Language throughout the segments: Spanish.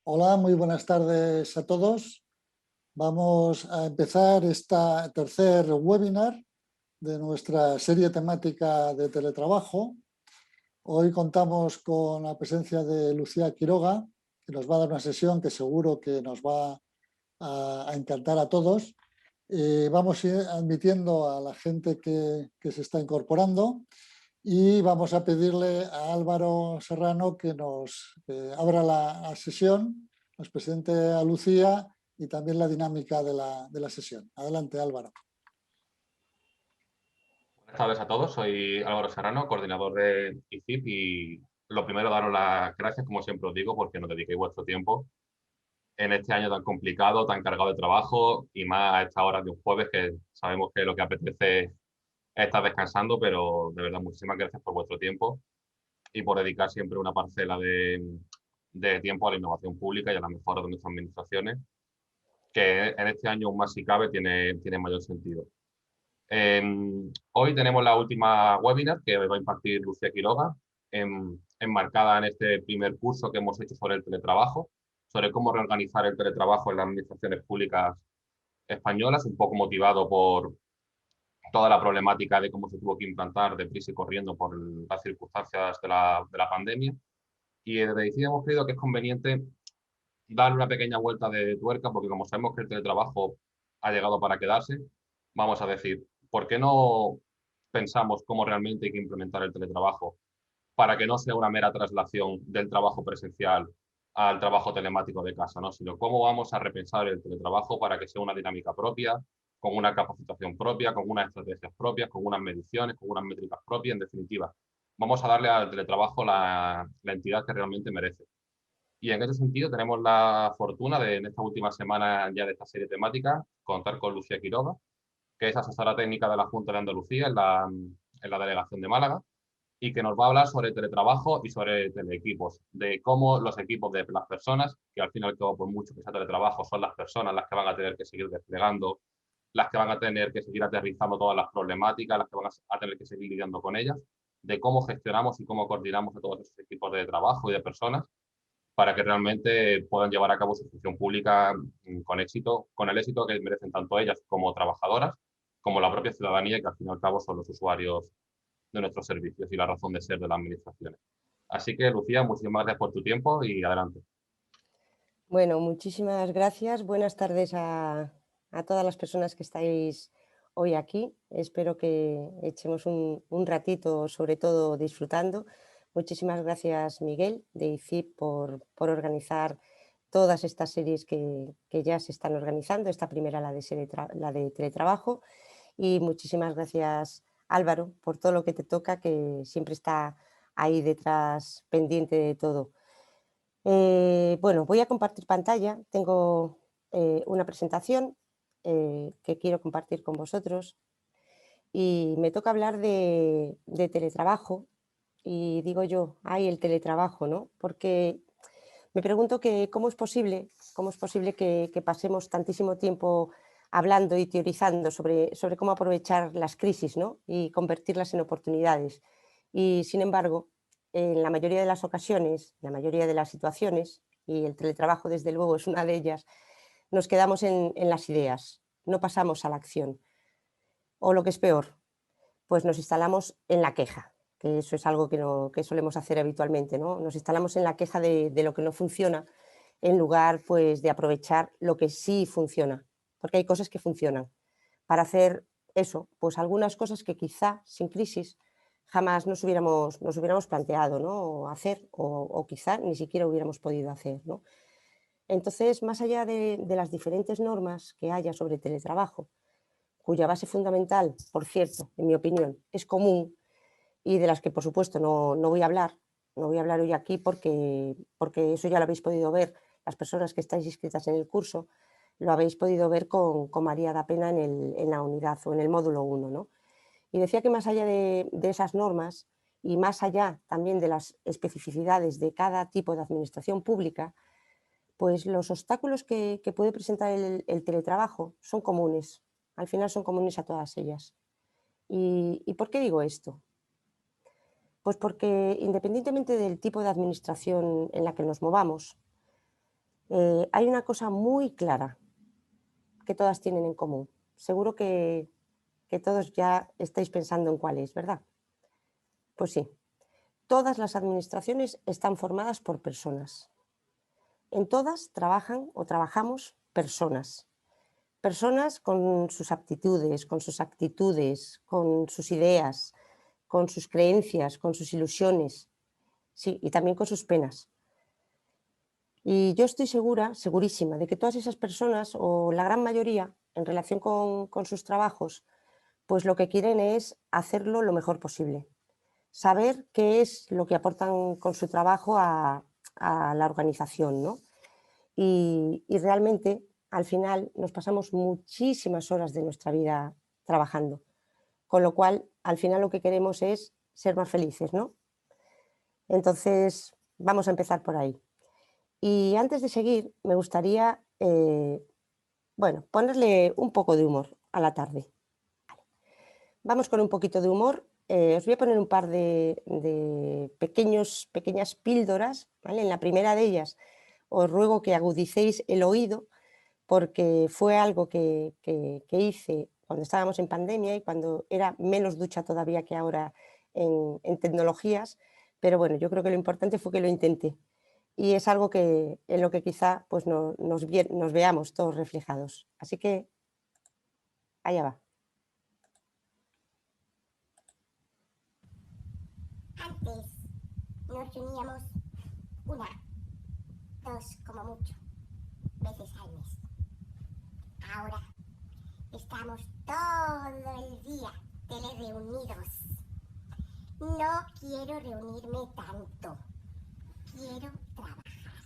Hola, muy buenas tardes a todos. Vamos a empezar esta tercer webinar de nuestra serie temática de teletrabajo. Hoy contamos con la presencia de Lucía Quiroga, que nos va a dar una sesión que seguro que nos va a encantar a todos. Vamos a ir admitiendo a la gente que se está incorporando y vamos a pedirle a Álvaro Serrano que nos abra la sesión, nos presente a Lucía y también la dinámica de la sesión. Adelante, Álvaro. Buenas tardes a todos, soy Álvaro Serrano, coordinador de ICIP, y lo primero daros las gracias, como siempre os digo, porque nos dediquéis vuestro tiempo en este año tan complicado, tan cargado de trabajo y más a esta hora de un jueves que sabemos que lo que apetece es estar descansando, pero de verdad muchísimas gracias por vuestro tiempo y por dedicar siempre una parcela de tiempo a la innovación pública y a la mejora de nuestras administraciones, que en este año aún más si cabe tiene mayor sentido. Hoy tenemos la última webinar que va a impartir Lucía Quiroga, enmarcada en este primer curso que hemos hecho sobre el teletrabajo, sobre cómo reorganizar el teletrabajo en las administraciones públicas españolas, un poco motivado por toda la problemática de cómo se tuvo que implantar deprisa y corriendo por las circunstancias de la pandemia. Y desde ICID hemos creído que es conveniente darle una pequeña vuelta de tuerca, porque como sabemos que el teletrabajo ha llegado para quedarse, vamos a decir, ¿por qué no pensamos cómo realmente hay que implementar el teletrabajo para que no sea una mera traslación del trabajo presencial al trabajo telemático de casa, ¿no? Sino cómo vamos a repensar el teletrabajo para que sea una dinámica propia, con una capacitación propia, con unas estrategias propias, con unas mediciones, con unas métricas propias, en definitiva. Vamos a darle al teletrabajo la entidad que realmente merece. Y en ese sentido tenemos la fortuna de, en esta última semana ya de esta serie temática, contar con Lucía Quiroga, que es asesora técnica de la Junta de Andalucía en la delegación de Málaga, y que nos va a hablar sobre teletrabajo y sobre teleequipos, de cómo los equipos de las personas, que al fin y al cabo, por mucho que sea teletrabajo, son las personas las que van a tener que seguir desplegando, las que van a tener que seguir aterrizando todas las problemáticas, las que van a tener que seguir lidiando con ellas, de cómo gestionamos y cómo coordinamos a todos esos equipos de trabajo y de personas para que realmente puedan llevar a cabo su función pública con éxito, con el éxito que merecen tanto ellas como trabajadoras, como la propia ciudadanía, que al fin y al cabo son los usuarios de nuestros servicios y la razón de ser de las administraciones. Así que, Lucía, muchísimas gracias por tu tiempo y adelante. Bueno, muchísimas gracias. Buenas tardes a todas las personas que estáis hoy aquí. Espero que echemos un ratito, sobre todo disfrutando. Muchísimas gracias, Miguel, de ICIP, por organizar todas estas series que ya se están organizando. Esta primera, la de teletrabajo. Y muchísimas gracias, Álvaro, por todo lo que te toca, que siempre está ahí detrás, pendiente de todo. Bueno, voy a compartir pantalla. Tengo una presentación que quiero compartir con vosotros y me toca hablar de teletrabajo. Y digo yo, ay, el teletrabajo, ¿no? Porque me pregunto que cómo es posible que pasemos tantísimo tiempo hablando y teorizando sobre cómo aprovechar las crisis, ¿no? Y convertirlas en oportunidades. Y sin embargo, en la mayoría de las ocasiones, la mayoría de las situaciones, y el teletrabajo desde luego es una de ellas, nos quedamos en las ideas, no pasamos a la acción. O lo que es peor, pues nos instalamos en la queja, que eso es algo que solemos hacer habitualmente, ¿no? Nos instalamos en la queja de lo que no funciona, en lugar pues de aprovechar lo que sí funciona, porque hay cosas que funcionan, para hacer eso, pues algunas cosas que quizá sin crisis jamás nos hubiéramos planteado, ¿no? O hacer, o quizá ni siquiera hubiéramos podido hacer, ¿no? Entonces, más allá de las diferentes normas que haya sobre teletrabajo, cuya base fundamental, por cierto, en mi opinión, es común y de las que, por supuesto, no voy a hablar, no voy a hablar hoy aquí porque eso ya lo habéis podido ver, las personas que estáis inscritas en el curso, lo habéis podido ver con María da Pena en la unidad o en el módulo 1, ¿no? Y decía que más allá de esas normas y más allá también de las especificidades de cada tipo de administración pública, pues los obstáculos que puede presentar el teletrabajo son comunes, al final son comunes a todas ellas. ¿Y por qué digo esto? Pues porque independientemente del tipo de administración en la que nos movamos, hay una cosa muy clara que todas tienen en común. Seguro que todos ya estáis pensando en cuál es, ¿verdad? Pues sí, todas las administraciones están formadas por personas. En todas trabajan o trabajamos personas. Personas con sus aptitudes, con sus actitudes, con sus ideas, con sus creencias, con sus ilusiones, sí, y también con sus penas. Y yo estoy segura, segurísima, de que todas esas personas, o la gran mayoría, en relación con sus trabajos, pues lo que quieren es hacerlo lo mejor posible. Saber qué es lo que aportan con su trabajo a la organización, ¿no? Y realmente, al final, nos pasamos muchísimas horas de nuestra vida trabajando, con lo cual, al final lo que queremos es ser más felices, ¿no? Entonces, vamos a empezar por ahí. Y antes de seguir, me gustaría, bueno, ponerle un poco de humor a la tarde. Vamos con un poquito de humor. Os voy a poner un par de pequeñas píldoras, ¿vale? En la primera de ellas os ruego que agudicéis el oído, porque fue algo que hice cuando estábamos en pandemia y cuando era menos ducha todavía que ahora en tecnologías, pero bueno, yo creo que lo importante fue que lo intenté. Y es algo que, en lo que quizá pues nos veamos todos reflejados. Así que allá va. Antes nos reuníamos una, dos, como mucho, veces al mes. Ahora estamos todo el día telereunidos. No quiero reunirme tanto. Quiero trabajar.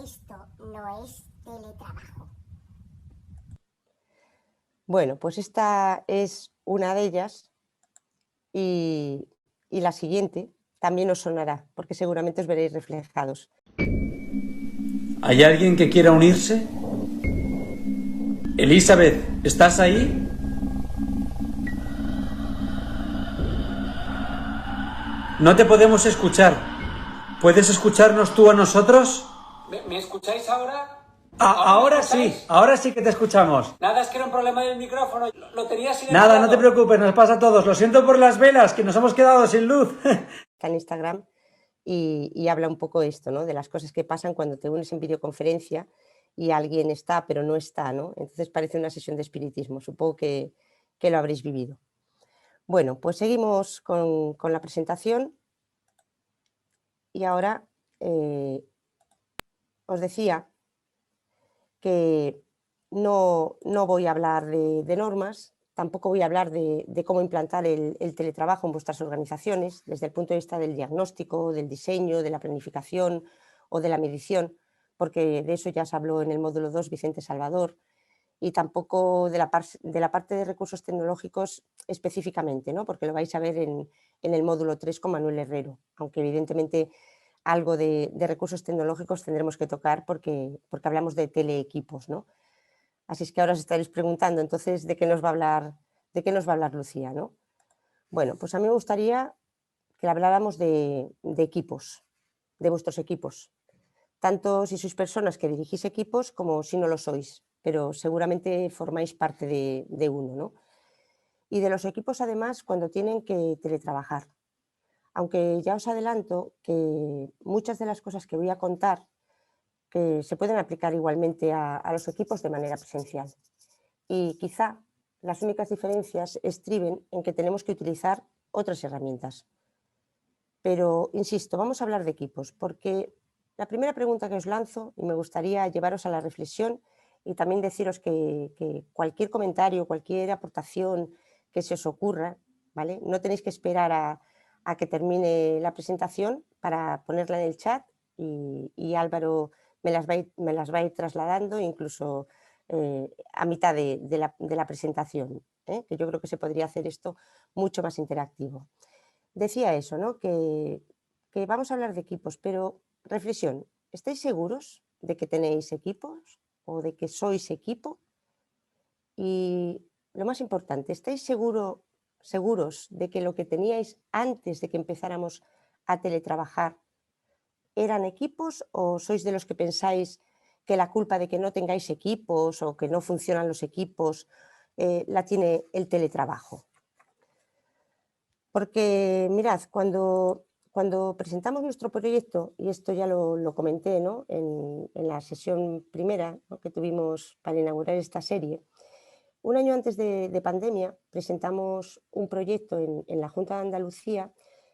Esto no es teletrabajo. Bueno, pues esta es una de ellas y la siguiente también os sonará, porque seguramente os veréis reflejados. ¿Hay alguien que quiera unirse? Elizabeth, ¿estás ahí? No te podemos escuchar. ¿Puedes escucharnos tú a nosotros? ¿Me escucháis ahora? Ahora sí que te escuchamos. Nada, es que era un problema del micrófono. Lo tenía Nada, no te silenciado. preocupes, nos pasa a todos. Lo siento por las velas, que nos hemos quedado sin luz. Está en Instagram y habla un poco esto, ¿no? De las cosas que pasan cuando te unes en videoconferencia y alguien está pero no está, ¿no? Entonces parece una sesión de espiritismo, supongo que lo habréis vivido. Bueno, pues seguimos con la presentación y ahora os decía que no voy a hablar de normas, tampoco voy a hablar de cómo implantar el teletrabajo en vuestras organizaciones desde el punto de vista del diagnóstico, del diseño, de la planificación o de la medición, porque de eso ya se habló en el módulo 2 Vicente Salvador, y tampoco de la parte de recursos tecnológicos específicamente, ¿no? Porque lo vais a ver en el módulo 3 con Manuel Herrero, aunque evidentemente algo de recursos tecnológicos tendremos que tocar porque hablamos de teleequipos, ¿no? Así es que ahora os estaréis preguntando, entonces, ¿de qué nos va a hablar Lucía, ¿no? Bueno, pues a mí me gustaría que habláramos de equipos, de vuestros equipos, tanto si sois personas que dirigís equipos como si no lo sois, pero seguramente formáis parte de uno, ¿no? Y de los equipos, además, cuando tienen que teletrabajar. Aunque ya os adelanto que muchas de las cosas que voy a contar que se pueden aplicar igualmente a los equipos de manera presencial. Y quizá las únicas diferencias estriben en que tenemos que utilizar otras herramientas. Pero, insisto, vamos a hablar de equipos, porque la primera pregunta que os lanzo, y me gustaría llevaros a la reflexión y también deciros que cualquier comentario, cualquier aportación que se os ocurra, ¿vale? No tenéis que esperar a que termine la presentación para ponerla en el chat y Álvaro me las va a ir trasladando incluso a mitad de la presentación, que yo creo que se podría hacer esto mucho más interactivo. Decía eso, ¿no? Que vamos a hablar de equipos, pero reflexión, ¿estáis seguros de que tenéis equipos o de que sois equipo? Y lo más importante, ¿estáis seguros de que lo que teníais antes de que empezáramos a teletrabajar eran equipos o sois de los que pensáis que la culpa de que no tengáis equipos o que no funcionan los equipos la tiene el teletrabajo? Porque mirad, cuando presentamos nuestro proyecto, y esto ya lo comenté, ¿no?, en la sesión primera, ¿no?, que tuvimos para inaugurar esta serie, un año antes de pandemia presentamos un proyecto en la Junta de Andalucía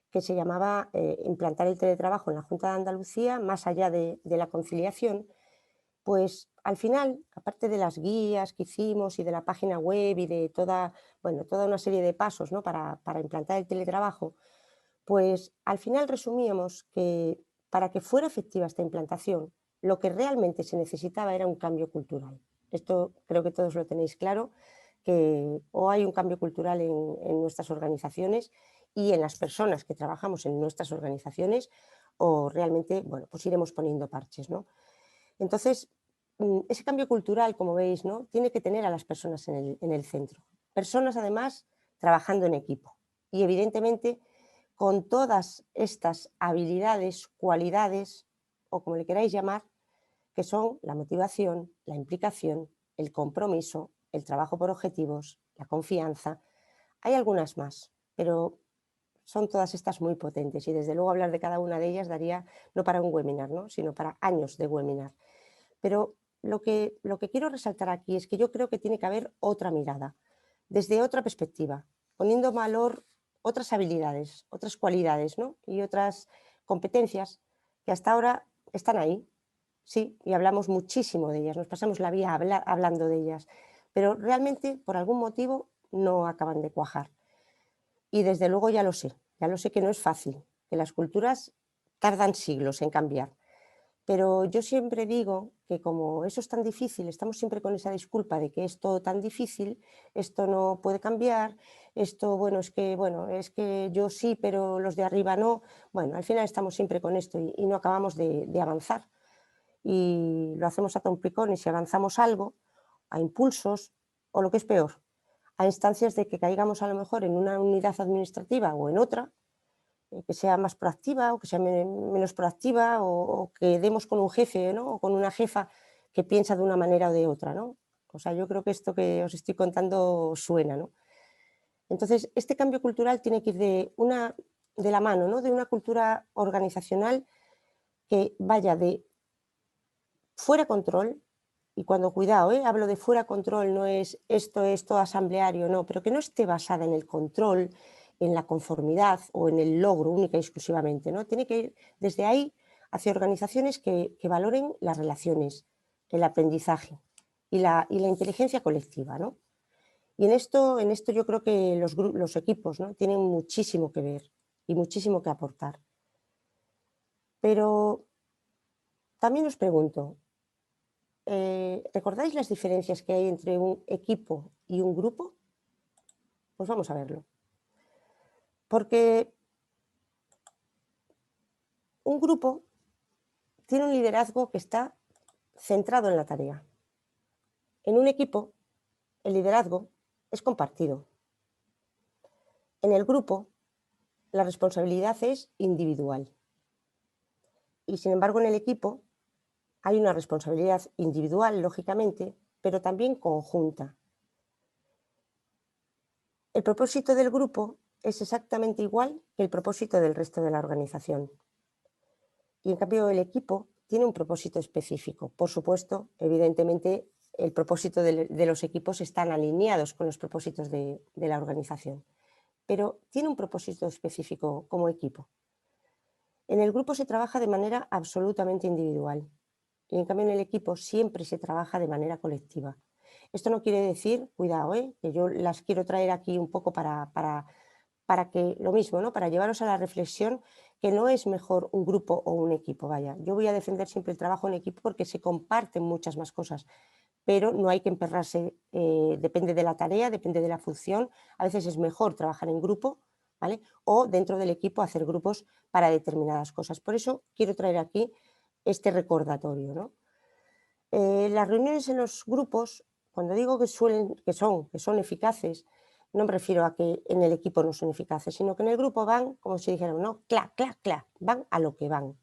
que se llamaba implantar el teletrabajo en la Junta de Andalucía más allá de la conciliación. Pues al final, aparte de las guías que hicimos y de la página web y de toda una serie de pasos, ¿no?, para implantar el teletrabajo, pues al final resumíamos que para que fuera efectiva esta implantación, lo que realmente se necesitaba era un cambio cultural. Esto creo que todos lo tenéis claro, que o hay un cambio cultural en nuestras organizaciones y en las personas que trabajamos en nuestras organizaciones, o realmente, bueno, pues iremos poniendo parches, ¿no? Entonces, ese cambio cultural, como veis, ¿no?, tiene que tener a las personas en el centro. Personas, además, trabajando en equipo. Y, evidentemente, con todas estas habilidades, cualidades, o como le queráis llamar, que son la motivación, la implicación, el compromiso, el trabajo por objetivos, la confianza. Hay algunas más, pero son todas estas muy potentes y desde luego hablar de cada una de ellas daría no para un webinar, ¿no?, sino para años de webinar. Pero lo que quiero resaltar aquí es que yo creo que tiene que haber otra mirada, desde otra perspectiva, poniendo en valor otras habilidades, otras cualidades, ¿no?, y otras competencias que hasta ahora están ahí, sí, y hablamos muchísimo de ellas, nos pasamos la vida hablando de ellas, pero realmente por algún motivo no acaban de cuajar. Y desde luego ya lo sé que no es fácil, que las culturas tardan siglos en cambiar. Pero yo siempre digo que como eso es tan difícil, estamos siempre con esa disculpa de que es todo tan difícil, esto no puede cambiar, esto, es que yo sí, pero los de arriba no. Bueno, al final estamos siempre con esto y no acabamos de avanzar. Y lo hacemos a trompicones y avanzamos algo, a impulsos, o lo que es peor, a instancias de que caigamos a lo mejor en una unidad administrativa o en otra, que sea más proactiva o que sea menos proactiva, o que demos con un jefe, ¿no?, o con una jefa que piensa de una manera o de otra, ¿no? O sea, yo creo que esto que os estoy contando suena, ¿no? Entonces, este cambio cultural tiene que ir de la mano, ¿no?, de una cultura organizacional que vaya de fuera control, y cuando, cuidado, hablo de fuera control, no es todo asambleario, no, pero que no esté basada en el control, en la conformidad o en el logro única y exclusivamente, ¿no? Tiene que ir desde ahí hacia organizaciones que valoren las relaciones, el aprendizaje y la inteligencia colectiva, ¿no? Y en esto yo creo que los equipos, ¿no?, tienen muchísimo que ver y muchísimo que aportar. Pero también os pregunto, ¿recordáis las diferencias que hay entre un equipo y un grupo? Pues vamos a verlo. Porque un grupo tiene un liderazgo que está centrado en la tarea. En un equipo, el liderazgo es compartido. En el grupo, la responsabilidad es individual. Y sin embargo, en el equipo hay una responsabilidad individual, lógicamente, pero también conjunta. El propósito del grupo es exactamente igual que el propósito del resto de la organización. Y en cambio el equipo tiene un propósito específico. Por supuesto, evidentemente, el propósito de los equipos están alineados con los propósitos de la organización, pero tiene un propósito específico como equipo. En el grupo se trabaja de manera absolutamente individual y en cambio en el equipo siempre se trabaja de manera colectiva. Esto no quiere decir, cuidado, que yo las quiero traer aquí un poco para que lo mismo, ¿no?, para llevaros a la reflexión que no es mejor un grupo o un equipo. Vaya, yo voy a defender siempre el trabajo en equipo porque se comparten muchas más cosas, pero no hay que emperrarse, depende de la tarea, depende de la función. A veces es mejor trabajar en grupo, ¿vale?, o dentro del equipo hacer grupos para determinadas cosas. Por eso quiero traer aquí este recordatorio, ¿no? Las reuniones en los grupos, cuando digo que son eficaces, no me refiero a que en el equipo no son eficaces, sino que en el grupo van, como si dijeran, ¿no?, clac, clac, clac, van a lo que van,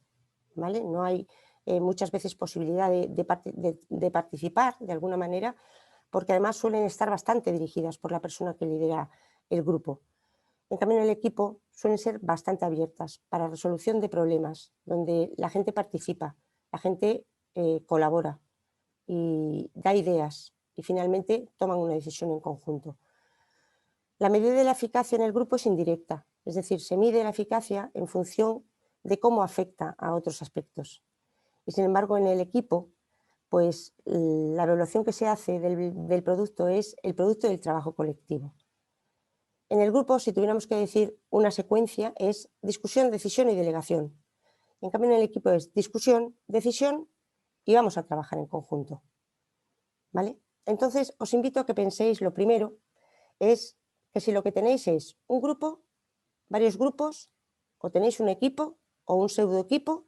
¿vale? No hay muchas veces posibilidad de participar de alguna manera, porque además suelen estar bastante dirigidas por la persona que lidera el grupo. En cambio, en el equipo suelen ser bastante abiertas para resolución de problemas, donde la gente participa, la gente colabora y da ideas y finalmente toman una decisión en conjunto. La medida de la eficacia en el grupo es indirecta, es decir, se mide la eficacia en función de cómo afecta a otros aspectos. Y sin embargo, en el equipo, pues la evaluación que se hace del producto es el producto del trabajo colectivo. En el grupo, si tuviéramos que decir una secuencia, es discusión, decisión y delegación. En cambio, en el equipo es discusión, decisión y vamos a trabajar en conjunto. ¿Vale? Entonces, os invito a que penséis, lo primero es que si lo que tenéis es un grupo, varios grupos, o tenéis un equipo o un pseudo equipo,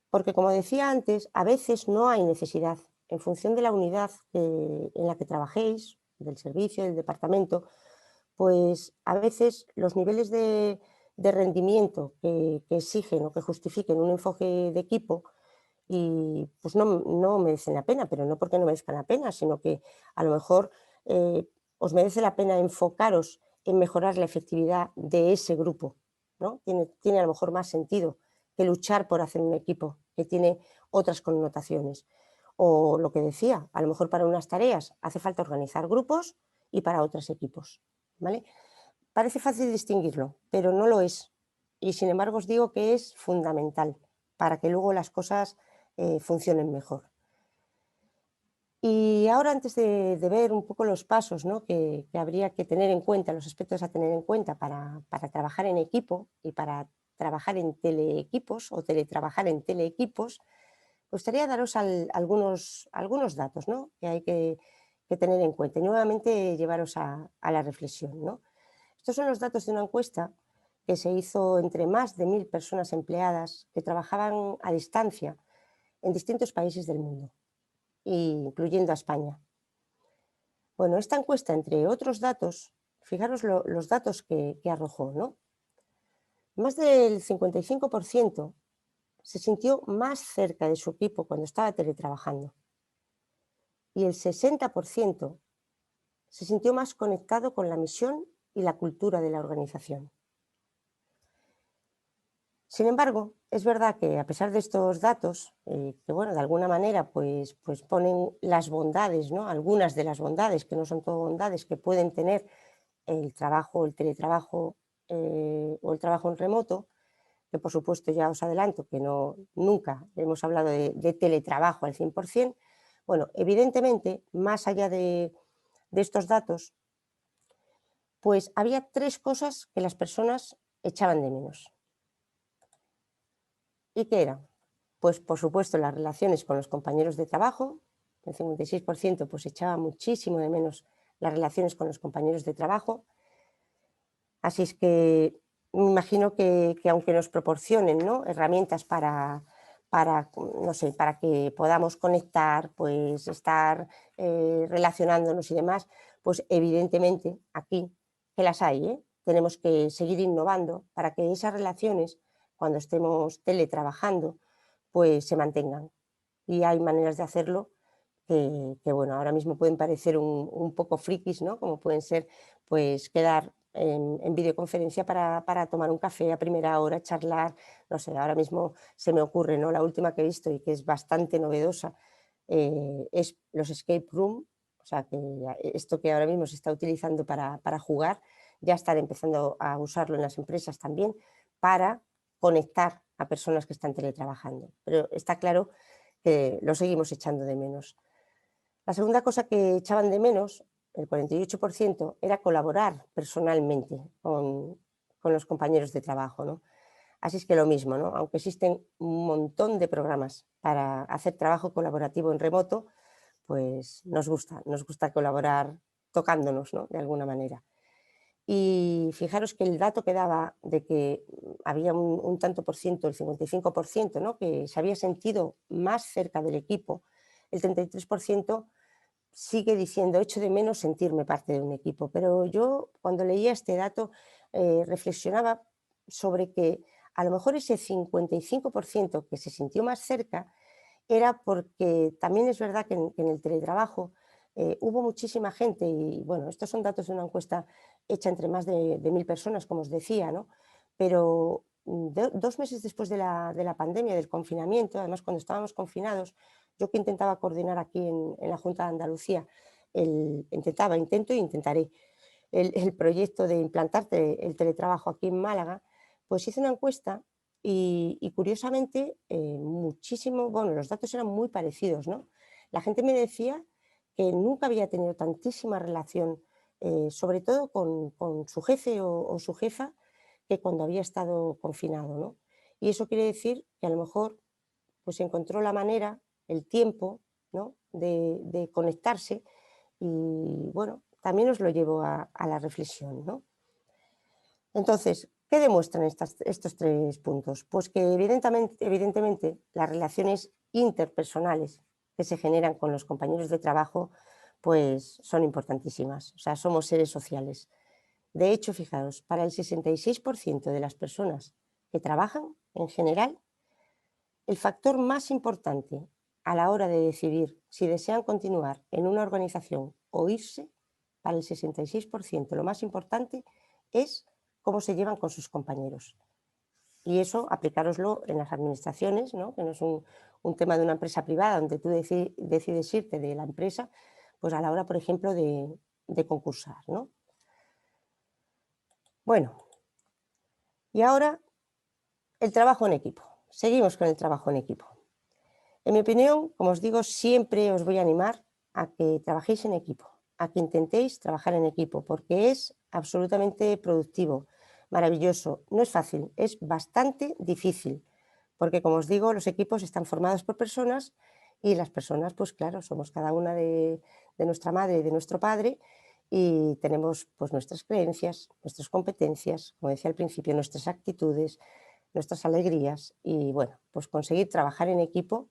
porque como decía antes, a veces no hay necesidad, en función de la unidad en la que trabajéis, del servicio, del departamento, pues a veces los niveles de rendimiento que exigen o que justifiquen un enfoque de equipo y pues no merecen la pena, pero no porque no merezcan la pena, sino que a lo mejor os merece la pena enfocaros en mejorar la efectividad de ese grupo, ¿no? Tiene a lo mejor más sentido que luchar por hacer un equipo, que tiene otras connotaciones. O lo que decía, a lo mejor para unas tareas hace falta organizar grupos y para otros equipos, ¿vale? Parece fácil distinguirlo, pero no lo es. Y sin embargo os digo que es fundamental para que luego las cosas funcionen mejor. Y ahora, antes de ver un poco los pasos, ¿no?, que habría que tener en cuenta, los aspectos a tener en cuenta para trabajar en equipo y para trabajar en teleequipos o teletrabajar en teleequipos, me gustaría daros algunos datos, ¿no?, que hay que tener en cuenta y nuevamente llevaros a la reflexión, ¿no? Estos son los datos de una encuesta que se hizo entre más de 1000 personas empleadas que trabajaban a distancia en distintos países del mundo, incluyendo a España. Bueno, esta encuesta, entre otros datos, fijaros los datos que arrojó, ¿no? Más del 55% se sintió más cerca de su equipo cuando estaba teletrabajando y el 60% se sintió más conectado con la misión y la cultura de la organización. Sin embargo, es verdad que a pesar de estos datos, que bueno, de alguna manera pues ponen las bondades, ¿no?, algunas de las bondades, que no son todo bondades, que pueden tener el trabajo, el teletrabajo o el trabajo en remoto, que por supuesto ya os adelanto que nunca hemos hablado de teletrabajo al 100%, bueno, evidentemente, más allá de estos datos, pues había 3 cosas que las personas echaban de menos. ¿Y qué eran? Pues por supuesto las relaciones con los compañeros de trabajo, el 56% pues echaba muchísimo de menos las relaciones con los compañeros de trabajo, así es que me imagino que aunque nos proporcionen, ¿no?, herramientas para no sé, para que podamos conectar, pues estar relacionándonos y demás, pues evidentemente aquí, que las hay, tenemos que seguir innovando para que esas relaciones, cuando estemos teletrabajando, pues se mantengan. Y hay maneras de hacerlo que bueno, ahora mismo pueden parecer un poco frikis, ¿no?, como pueden ser pues quedar en videoconferencia para tomar un café a primera hora, charlar, no sé, ahora mismo se me ocurre, ¿no?, la última que he visto y que es bastante novedosa, es los escape room, o sea, que esto que ahora mismo se está utilizando para jugar, ya están empezando a usarlo en las empresas también para conectar a personas que están teletrabajando, pero está claro que lo seguimos echando de menos. La segunda cosa que echaban de menos, el 48%, era colaborar personalmente con los compañeros de trabajo, ¿no? Así es que lo mismo, ¿no?, aunque existen un montón de programas para hacer trabajo colaborativo en remoto, pues nos gusta colaborar tocándonos, ¿no?, de alguna manera. Y fijaros que el dato que daba de que había un tanto por ciento, el 55%, ¿no?, que se había sentido más cerca del equipo, el 33% sigue diciendo echo de menos sentirme parte de un equipo. Pero yo cuando leía este dato reflexionaba sobre que a lo mejor ese 55% que se sintió más cerca era porque también es verdad que en el teletrabajo hubo muchísima gente, y bueno, estos son datos de una encuesta hecha entre más de 1000 personas, como os decía, ¿no? Pero 2 meses después de la pandemia, del confinamiento, además cuando estábamos confinados, yo que intentaba coordinar aquí en la Junta de Andalucía, intento e intentaré el proyecto de implantar el teletrabajo aquí en Málaga, pues hice una encuesta y curiosamente bueno, los datos eran muy parecidos, ¿no? La gente me decía que nunca había tenido tantísima relación, sobre todo con su jefe o su jefa, que cuando había estado confinado, ¿no? Y eso quiere decir que a lo mejor pues encontró la manera, el tiempo, ¿no? de conectarse, y bueno, también os lo llevo a la reflexión, ¿no? Entonces, ¿qué demuestran estos 3 puntos? Pues que evidentemente las relaciones interpersonales que se generan con los compañeros de trabajo pues son importantísimas, o sea, somos seres sociales. De hecho, fijaos, para el 66% de las personas que trabajan en general, el factor más importante a la hora de decidir si desean continuar en una organización o irse, para el 66% lo más importante es cómo se llevan con sus compañeros. Y eso aplicároslo en las administraciones, ¿no? Que no es un tema de una empresa privada donde tú decides irte de la empresa, pues a la hora, por ejemplo, de concursar, ¿no? Bueno, y ahora el trabajo en equipo. Seguimos con el trabajo en equipo. En mi opinión, como os digo, siempre os voy a animar a que trabajéis en equipo, a que intentéis trabajar en equipo, porque es absolutamente productivo, maravilloso. No es fácil, es bastante difícil, porque como os digo, los equipos están formados por personas y las personas, pues claro, somos cada una de nuestra madre y de nuestro padre, y tenemos pues nuestras creencias, nuestras competencias, como decía al principio, nuestras actitudes, nuestras alegrías, y bueno, pues conseguir trabajar en equipo,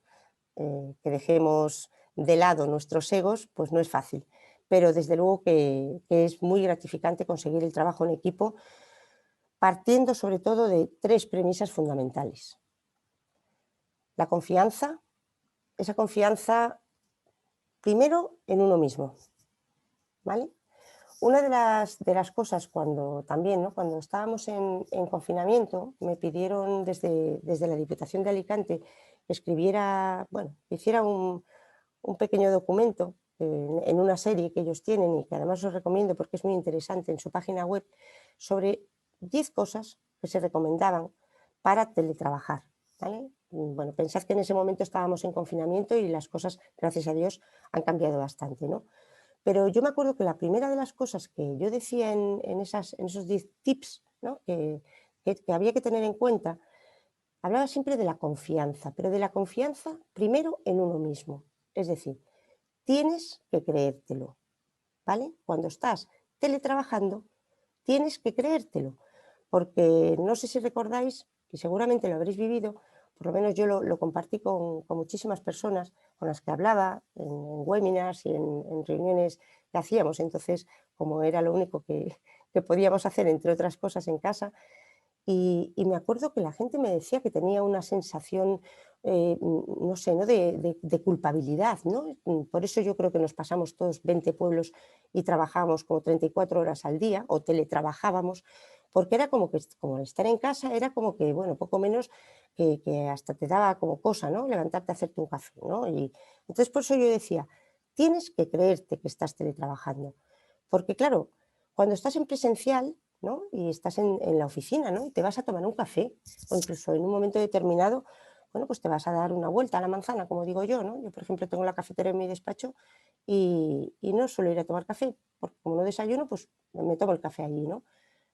que dejemos de lado nuestros egos, pues no es fácil, pero desde luego que es muy gratificante conseguir el trabajo en equipo, partiendo sobre todo de 3 premisas fundamentales. La confianza, esa confianza primero en uno mismo, ¿vale? Una de las cosas cuando también, ¿no? Cuando estábamos en confinamiento, me pidieron desde la Diputación de Alicante que escribiera, bueno, que hiciera un pequeño documento en una serie que ellos tienen y que además os recomiendo porque es muy interesante en su página web, sobre 10 cosas que se recomendaban para teletrabajar, ¿vale? Bueno, pensad que en ese momento estábamos en confinamiento y las cosas, gracias a Dios, han cambiado bastante, ¿no? Pero yo me acuerdo que la primera de las cosas que yo decía en esos 10 tips, ¿no? que había que tener en cuenta, hablaba siempre de la confianza, pero de la confianza primero en uno mismo. Es decir, tienes que creértelo, ¿vale? Cuando estás teletrabajando, tienes que creértelo, porque no sé si recordáis, y seguramente lo habréis vivido, por lo menos yo lo compartí con muchísimas personas con las que hablaba en webinars y en reuniones que hacíamos. Entonces, como era lo único que podíamos hacer, entre otras cosas, en casa, y me acuerdo que la gente me decía que tenía una sensación, no sé, ¿no? de culpabilidad, ¿no? Por eso yo creo que nos pasamos todos 20 pueblos y trabajábamos como 34 horas al día, o teletrabajábamos, porque era como que, como estar en casa era como que, bueno, poco menos que hasta te daba como cosa, ¿no? Levantarte a hacerte un café, ¿no? Y entonces por eso yo decía, tienes que creerte que estás teletrabajando, porque claro, cuando estás en presencial, ¿no? Y estás en la oficina, ¿no? Y te vas a tomar un café, o incluso en un momento determinado, bueno, pues te vas a dar una vuelta a la manzana, como digo yo, ¿no? Yo, por ejemplo, tengo la cafetera en mi despacho y no suelo ir a tomar café, porque como no desayuno, pues me tomo el café allí, ¿no?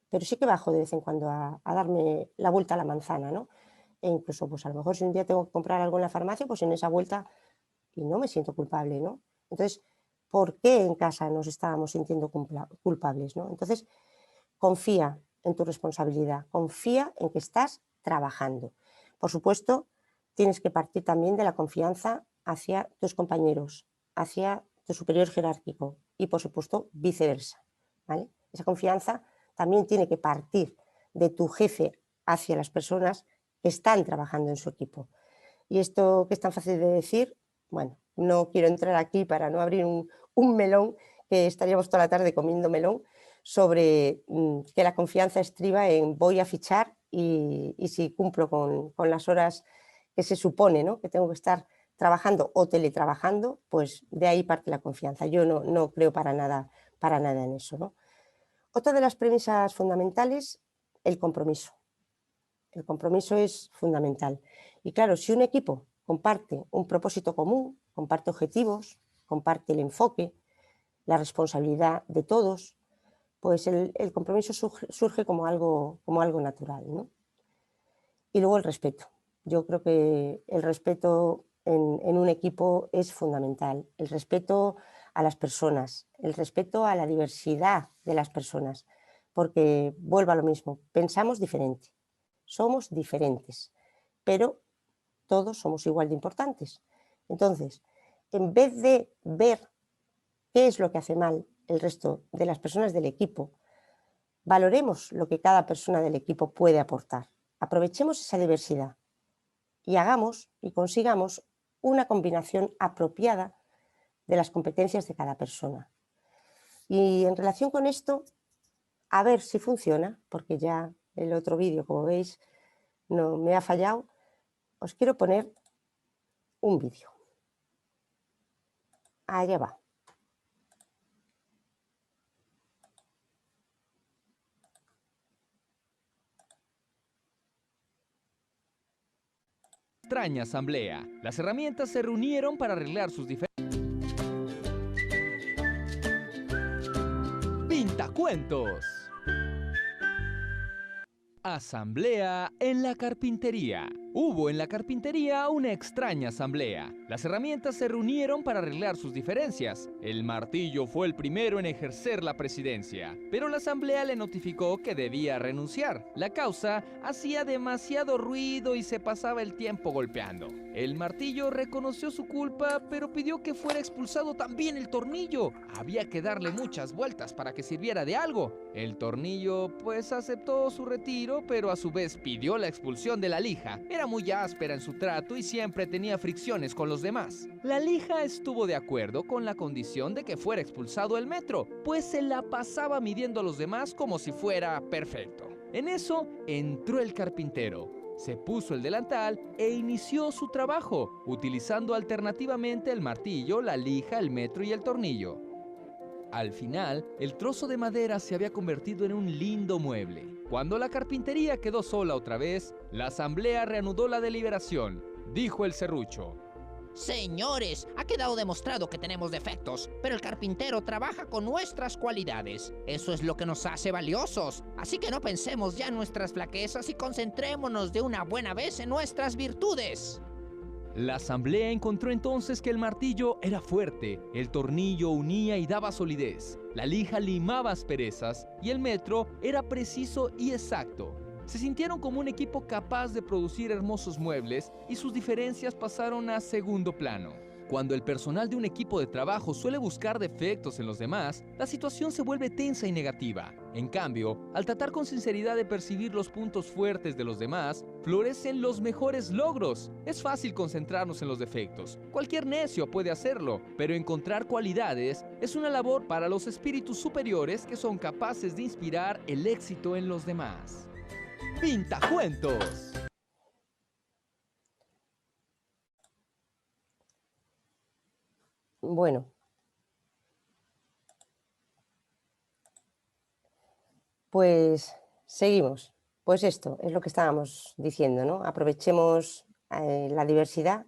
Pero sí que bajo de vez en cuando a darme la vuelta a la manzana, ¿no? E incluso, pues a lo mejor si un día tengo que comprar algo en la farmacia, pues en esa vuelta, y no me siento culpable, ¿no? Entonces, ¿por qué en casa nos estábamos sintiendo culpables, ¿no? Entonces, confía en tu responsabilidad, confía en que estás trabajando. Por supuesto, tienes que partir también de la confianza hacia tus compañeros, hacia tu superior jerárquico y, por supuesto, viceversa, ¿vale? Esa confianza también tiene que partir de tu jefe hacia las personas que están trabajando en su equipo. Y esto que es tan fácil de decir, bueno, no quiero entrar aquí para no abrir un melón, que estaríamos toda la tarde comiendo melón, sobre que la confianza estriba en voy a fichar y si cumplo con las horas que se supone, ¿no?, que tengo que estar trabajando o teletrabajando, pues de ahí parte la confianza. Yo no creo para nada en eso, ¿no? Otra de las premisas fundamentales, el compromiso. El compromiso es fundamental. Y claro, si un equipo comparte un propósito común, comparte objetivos, comparte el enfoque, la responsabilidad de todos, pues el compromiso surge como algo natural, ¿no? Y luego el respeto. Yo creo que el respeto en un equipo es fundamental. El respeto a las personas, el respeto a la diversidad de las personas, porque vuelvo a lo mismo, pensamos diferente, somos diferentes, pero todos somos igual de importantes. Entonces, en vez de ver qué es lo que hace mal el resto de las personas del equipo, valoremos lo que cada persona del equipo puede aportar. Aprovechemos esa diversidad y hagamos y consigamos una combinación apropiada de las competencias de cada persona. Y en relación con esto, a ver si funciona, porque ya el otro vídeo, como veis, no me ha fallado. Os quiero poner un vídeo. Allá va. Extraña asamblea. Las herramientas se reunieron para arreglar sus diferencias. Pintacuentos. Asamblea en la carpintería. Hubo en la carpintería una extraña asamblea. Las herramientas se reunieron para arreglar sus diferencias. El martillo fue el primero en ejercer la presidencia, pero la asamblea le notificó que debía renunciar. La causa hacía demasiado ruido y se pasaba el tiempo golpeando. El martillo reconoció su culpa, pero pidió que fuera expulsado también el tornillo. Había que darle muchas vueltas para que sirviera de algo. El tornillo pues aceptó su retiro, pero a su vez pidió la expulsión de la lija. Era muy áspera en su trato y siempre tenía fricciones con los demás. La lija estuvo de acuerdo con la condición de que fuera expulsado el metro, pues se la pasaba midiendo a los demás como si fuera perfecto. En eso entró el carpintero. Se puso el delantal e inició su trabajo, utilizando alternativamente el martillo, la lija, el metro y el tornillo. Al final, el trozo de madera se había convertido en un lindo mueble. Cuando la carpintería quedó sola otra vez, la asamblea reanudó la deliberación. Dijo el serrucho: Señores, ha quedado demostrado que tenemos defectos, pero el carpintero trabaja con nuestras cualidades. Eso es lo que nos hace valiosos. Así que no pensemos ya en nuestras flaquezas y concentrémonos de una buena vez en nuestras virtudes. La asamblea encontró entonces que el martillo era fuerte, el tornillo unía y daba solidez, la lija limaba asperezas y el metro era preciso y exacto. Se sintieron como un equipo capaz de producir hermosos muebles y sus diferencias pasaron a segundo plano. Cuando el personal de un equipo de trabajo suele buscar defectos en los demás, la situación se vuelve tensa y negativa. En cambio, al tratar con sinceridad de percibir los puntos fuertes de los demás, florecen los mejores logros. Es fácil concentrarnos en los defectos. Cualquier necio puede hacerlo, pero encontrar cualidades es una labor para los espíritus superiores que son capaces de inspirar el éxito en los demás. ¡Pintacuentos! Bueno, pues seguimos. Pues esto es lo que estábamos diciendo, ¿no? Aprovechemos la diversidad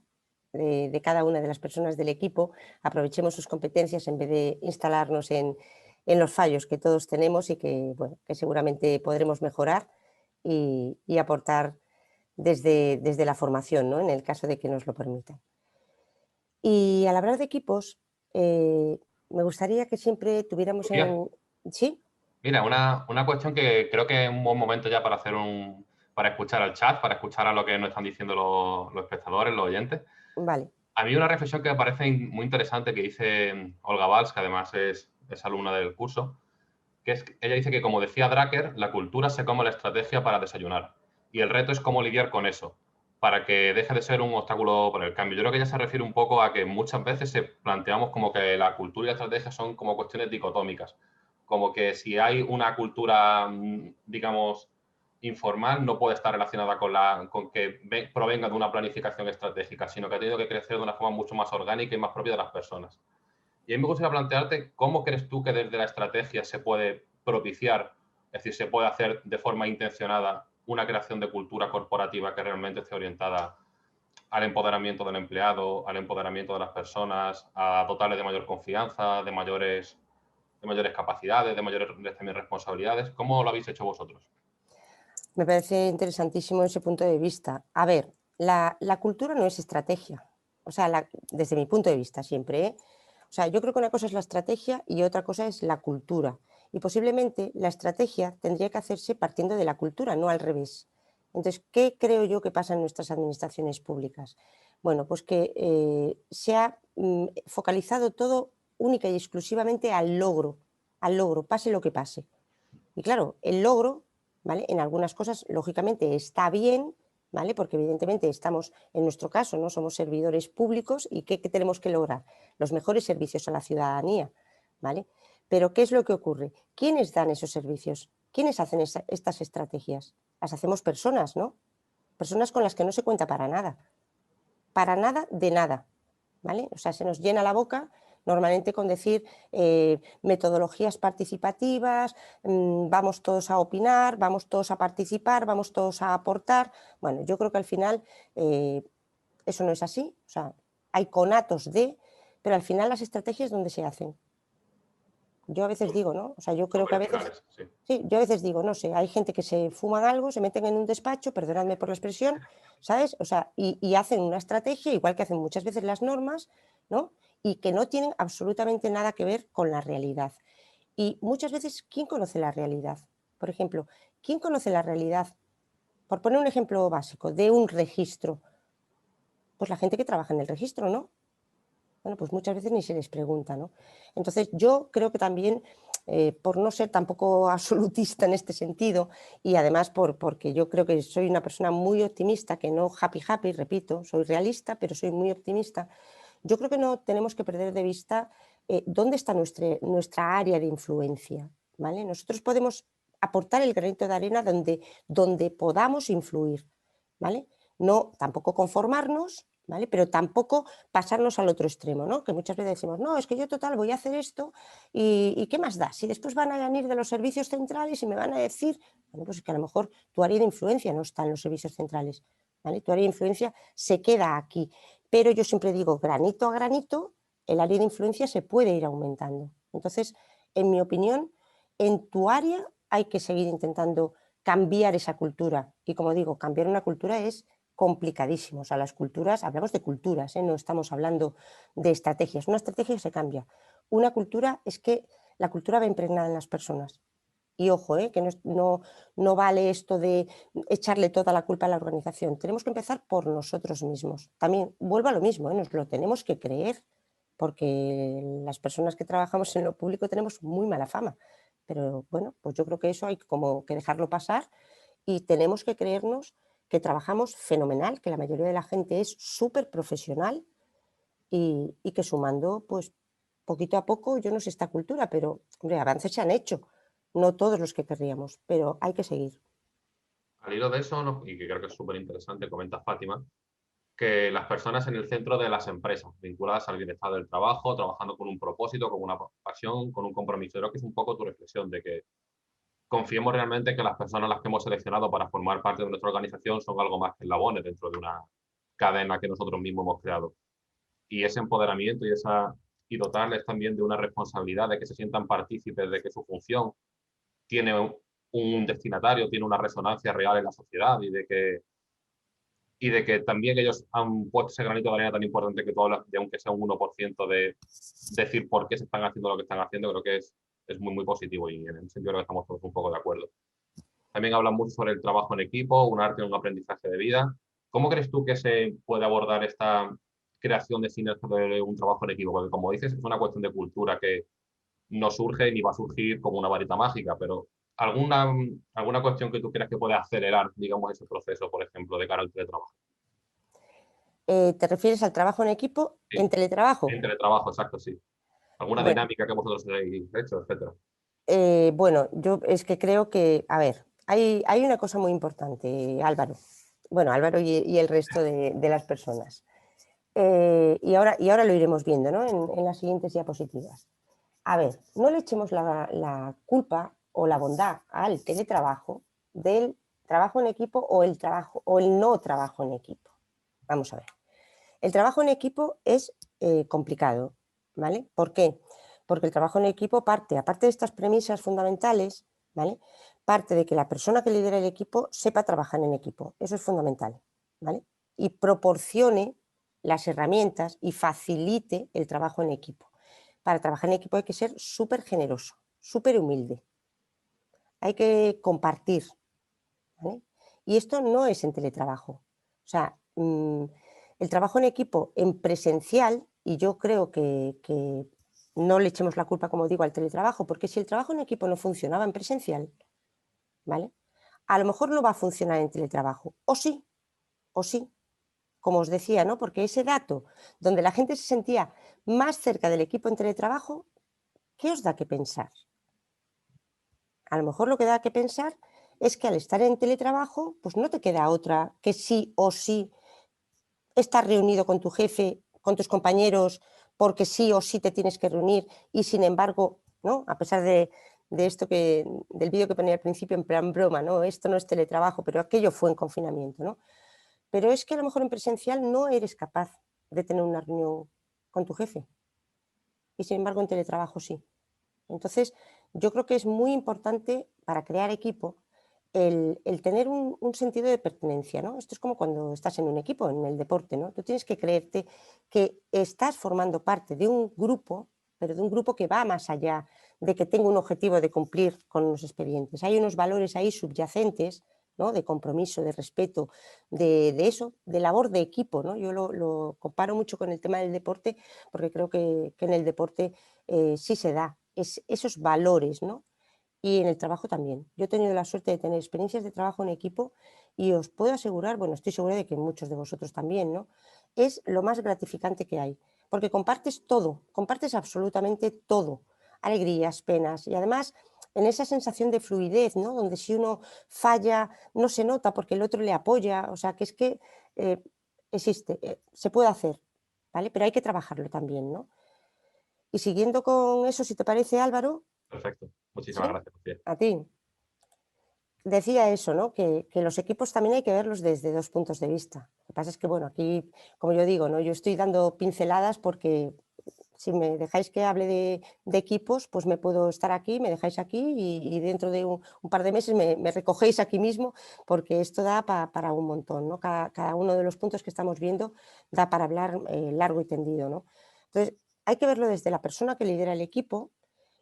de cada una de las personas del equipo, aprovechemos sus competencias en vez de instalarnos en los fallos que todos tenemos y que, bueno, que seguramente podremos mejorar y aportar desde la formación, ¿no?, en el caso de que nos lo permitan. Y al hablar de equipos, me gustaría que siempre tuviéramos ¿Sí? Mira, una cuestión que creo que es un buen momento ya para hacer para escuchar al chat, para escuchar a lo que nos están diciendo los espectadores, los oyentes. Vale. A mí una reflexión que me parece muy interesante que dice Olga Valls, que además es alumna del curso, ella dice que, como decía Drucker, la cultura se come la estrategia para desayunar. Y el reto es cómo lidiar con eso, para que deje de ser un obstáculo para el cambio. Yo creo que ya se refiere un poco a que muchas veces planteamos como que la cultura y la estrategia son como cuestiones dicotómicas, como que si hay una cultura, digamos, informal, no puede estar relacionada con que provenga de una planificación estratégica, sino que ha tenido que crecer de una forma mucho más orgánica y más propia de las personas. Y a mí me gustaría plantearte cómo crees tú que desde la estrategia se puede propiciar, es decir, se puede hacer de forma intencionada una creación de cultura corporativa que realmente esté orientada al empoderamiento del empleado, al empoderamiento de las personas, a dotarles de mayor confianza, de mayores capacidades, de mayores también responsabilidades. ¿Cómo lo habéis hecho vosotros? Me parece interesantísimo ese punto de vista. A ver, la cultura no es estrategia. O sea, desde mi punto de vista siempre, ¿eh? O sea, yo creo que una cosa es la estrategia y otra cosa es la cultura. Y posiblemente la estrategia tendría que hacerse partiendo de la cultura, no al revés. Entonces, ¿qué creo yo que pasa en nuestras administraciones públicas? Bueno, pues que se ha focalizado todo única y exclusivamente al logro, pase lo que pase. Y claro, el logro, ¿vale? En algunas cosas, lógicamente, está bien, ¿vale? Porque evidentemente estamos, en nuestro caso, ¿no? Somos servidores públicos y ¿qué tenemos que lograr? Los mejores servicios a la ciudadanía, ¿vale? Pero ¿qué es lo que ocurre? ¿Quiénes dan esos servicios? ¿Quiénes hacen estas estrategias? Las hacemos personas, ¿no? Personas con las que no se cuenta para nada de nada, ¿vale? O sea, se nos llena la boca normalmente con decir metodologías participativas, vamos todos a opinar, vamos todos a participar, vamos todos a aportar. Bueno, yo creo que al final eso no es así, o sea, hay conatos pero al final las estrategias ¿dónde se hacen? Yo a veces digo, ¿no? O sea, yo creo que a veces... Sí, yo a veces digo, no sé, hay gente que se fuman algo, se meten en un despacho, perdonadme por la expresión, ¿sabes? O sea, y hacen una estrategia, igual que hacen muchas veces las normas, ¿no? Y que no tienen absolutamente nada que ver con la realidad. Y muchas veces, ¿quién conoce la realidad? Por ejemplo, ¿quién conoce la realidad? Por poner un ejemplo básico, de un registro. Pues la gente que trabaja en el registro, ¿no? Bueno, pues muchas veces ni se les pregunta, ¿no? Entonces yo creo que también, por no ser tampoco absolutista en este sentido, y además porque yo creo que soy una persona muy optimista, que no happy, repito, soy realista, pero soy muy optimista, yo creo que no tenemos que perder de vista dónde está nuestra área de influencia, ¿vale? Nosotros podemos aportar el granito de arena donde podamos influir, ¿vale? No tampoco conformarnos, ¿vale? Pero tampoco pasarnos al otro extremo, ¿no? Que muchas veces decimos, no, es que yo total voy a hacer esto y ¿qué más da? Si después van a venir de los servicios centrales y me van a decir, bueno, pues es que a lo mejor tu área de influencia no está en los servicios centrales, ¿vale? Tu área de influencia se queda aquí. Pero yo siempre digo, granito a granito, el área de influencia se puede ir aumentando. Entonces, en mi opinión, en tu área hay que seguir intentando cambiar esa cultura. Y como digo, cambiar una cultura es complicadísimo. O sea, las culturas, hablamos de culturas, no estamos hablando de estrategias. Una estrategia se cambia. Una cultura es que la cultura va impregnada en las personas. Y ojo, que no vale esto de echarle toda la culpa a la organización. Tenemos que empezar por nosotros mismos. También vuelvo a lo mismo, nos lo tenemos que creer, porque las personas que trabajamos en lo público tenemos muy mala fama. Pero bueno, pues yo creo que eso hay como que dejarlo pasar y tenemos que creernos que trabajamos fenomenal, que la mayoría de la gente es súper profesional y que sumando, pues poquito a poco, yo no sé esta cultura, pero hombre, avances se han hecho. No todos los que querríamos, pero hay que seguir. Al hilo de eso, y que creo que es súper interesante, comenta Fátima, que las personas en el centro de las empresas, vinculadas al bienestar del trabajo, trabajando con un propósito, con una pasión, con un compromiso. Creo que es un poco tu reflexión de que confiemos realmente que las personas a las que hemos seleccionado para formar parte de nuestra organización son algo más que eslabones dentro de una cadena que nosotros mismos hemos creado. Y ese empoderamiento y dotarles también de una responsabilidad, de que se sientan partícipes de que su función tiene un destinatario, tiene una resonancia real en la sociedad y de que también ellos han puesto ese granito de arena tan importante que tú hablas, de aunque sea un 1% de decir por qué se están haciendo lo que están haciendo, creo que es muy, muy positivo y en ese sentido creo que estamos todos un poco de acuerdo. También hablan mucho sobre el trabajo en equipo, un arte y un aprendizaje de vida. ¿Cómo crees tú que se puede abordar esta creación de sinergia de un trabajo en equipo? Porque como dices, es una cuestión de cultura que no surge ni va a surgir como una varita mágica, pero ¿Alguna cuestión que tú creas que puede acelerar, digamos, ese proceso, por ejemplo, de cara al teletrabajo? ¿Te refieres al trabajo en equipo Sí. en teletrabajo? En teletrabajo, exacto, sí. ¿Alguna Bueno, dinámica que vosotros hayáis hecho, etcétera? bueno, yo es que creo que, a ver, hay una cosa muy importante, Álvaro. Bueno, Álvaro y el resto de las personas. Y ahora lo iremos viendo, ¿no? En las siguientes diapositivas. A ver, no le echemos la culpa o la bondad al teletrabajo del trabajo en equipo o el no trabajo en equipo. Vamos a ver. El trabajo en equipo es complicado, ¿vale? ¿Por qué? Porque el trabajo en equipo parte, aparte de estas premisas fundamentales, ¿vale? Parte de que la persona que lidera el equipo sepa trabajar en equipo. Eso es fundamental, ¿vale? Y proporcione las herramientas y facilite el trabajo en equipo. Para trabajar en equipo hay que ser súper generoso, súper humilde. Hay que compartir, ¿vale? Y esto no es en teletrabajo. O sea, el trabajo en equipo en presencial, y yo creo que no le echemos la culpa, como digo, al teletrabajo, porque si el trabajo en equipo no funcionaba en presencial, ¿vale? A lo mejor no va a funcionar en teletrabajo, o sí, como os decía, ¿no? Porque ese dato donde la gente se sentía más cerca del equipo en teletrabajo, ¿qué os da que pensar? A lo mejor lo que da que pensar es que al estar en teletrabajo, pues no te queda otra que sí o sí estar reunido con tu jefe, con tus compañeros, porque sí o sí te tienes que reunir y sin embargo, ¿no? A pesar de esto del vídeo que ponía al principio en plan broma, ¿no? Esto no es teletrabajo, pero aquello fue en confinamiento, ¿no? Pero es que a lo mejor en presencial no eres capaz de tener una reunión con tu jefe y sin embargo en teletrabajo sí. Entonces, yo creo que es muy importante para crear equipo el tener un sentido de pertenencia, ¿no? Esto es como cuando estás en un equipo, en el deporte, ¿no? Tú tienes que creerte que estás formando parte de un grupo, pero de un grupo que va más allá de que tenga un objetivo de cumplir con unos expedientes. Hay unos valores ahí subyacentes, ¿no? De compromiso, de respeto, de eso, de labor de equipo, ¿no? Yo lo comparo mucho con el tema del deporte, porque creo que en el deporte sí se da esos valores, ¿no? Y en el trabajo también. Yo he tenido la suerte de tener experiencias de trabajo en equipo y os puedo asegurar, bueno, estoy segura de que muchos de vosotros también, ¿no? Es lo más gratificante que hay, porque compartes todo, compartes absolutamente todo, alegrías, penas y además en esa sensación de fluidez, ¿no? Donde si uno falla no se nota porque el otro le apoya, o sea, que es que existe, se puede hacer, ¿vale? Pero hay que trabajarlo también, ¿no? Y siguiendo con eso, si te parece, Álvaro, Perfecto. ¿sí? Muchísimas gracias, Lucía. A ti. Decía eso, ¿no? Que los equipos también hay que verlos desde dos puntos de vista. Lo que pasa es que, bueno, aquí, como yo digo, ¿no? Yo estoy dando pinceladas porque si me dejáis que hable de equipos, pues me puedo estar aquí, me dejáis aquí y dentro de un par de meses me recogéis aquí mismo, porque esto da para un montón, ¿no? Cada uno de los puntos que estamos viendo da para hablar largo y tendido, ¿no? Entonces, hay que verlo desde la persona que lidera el equipo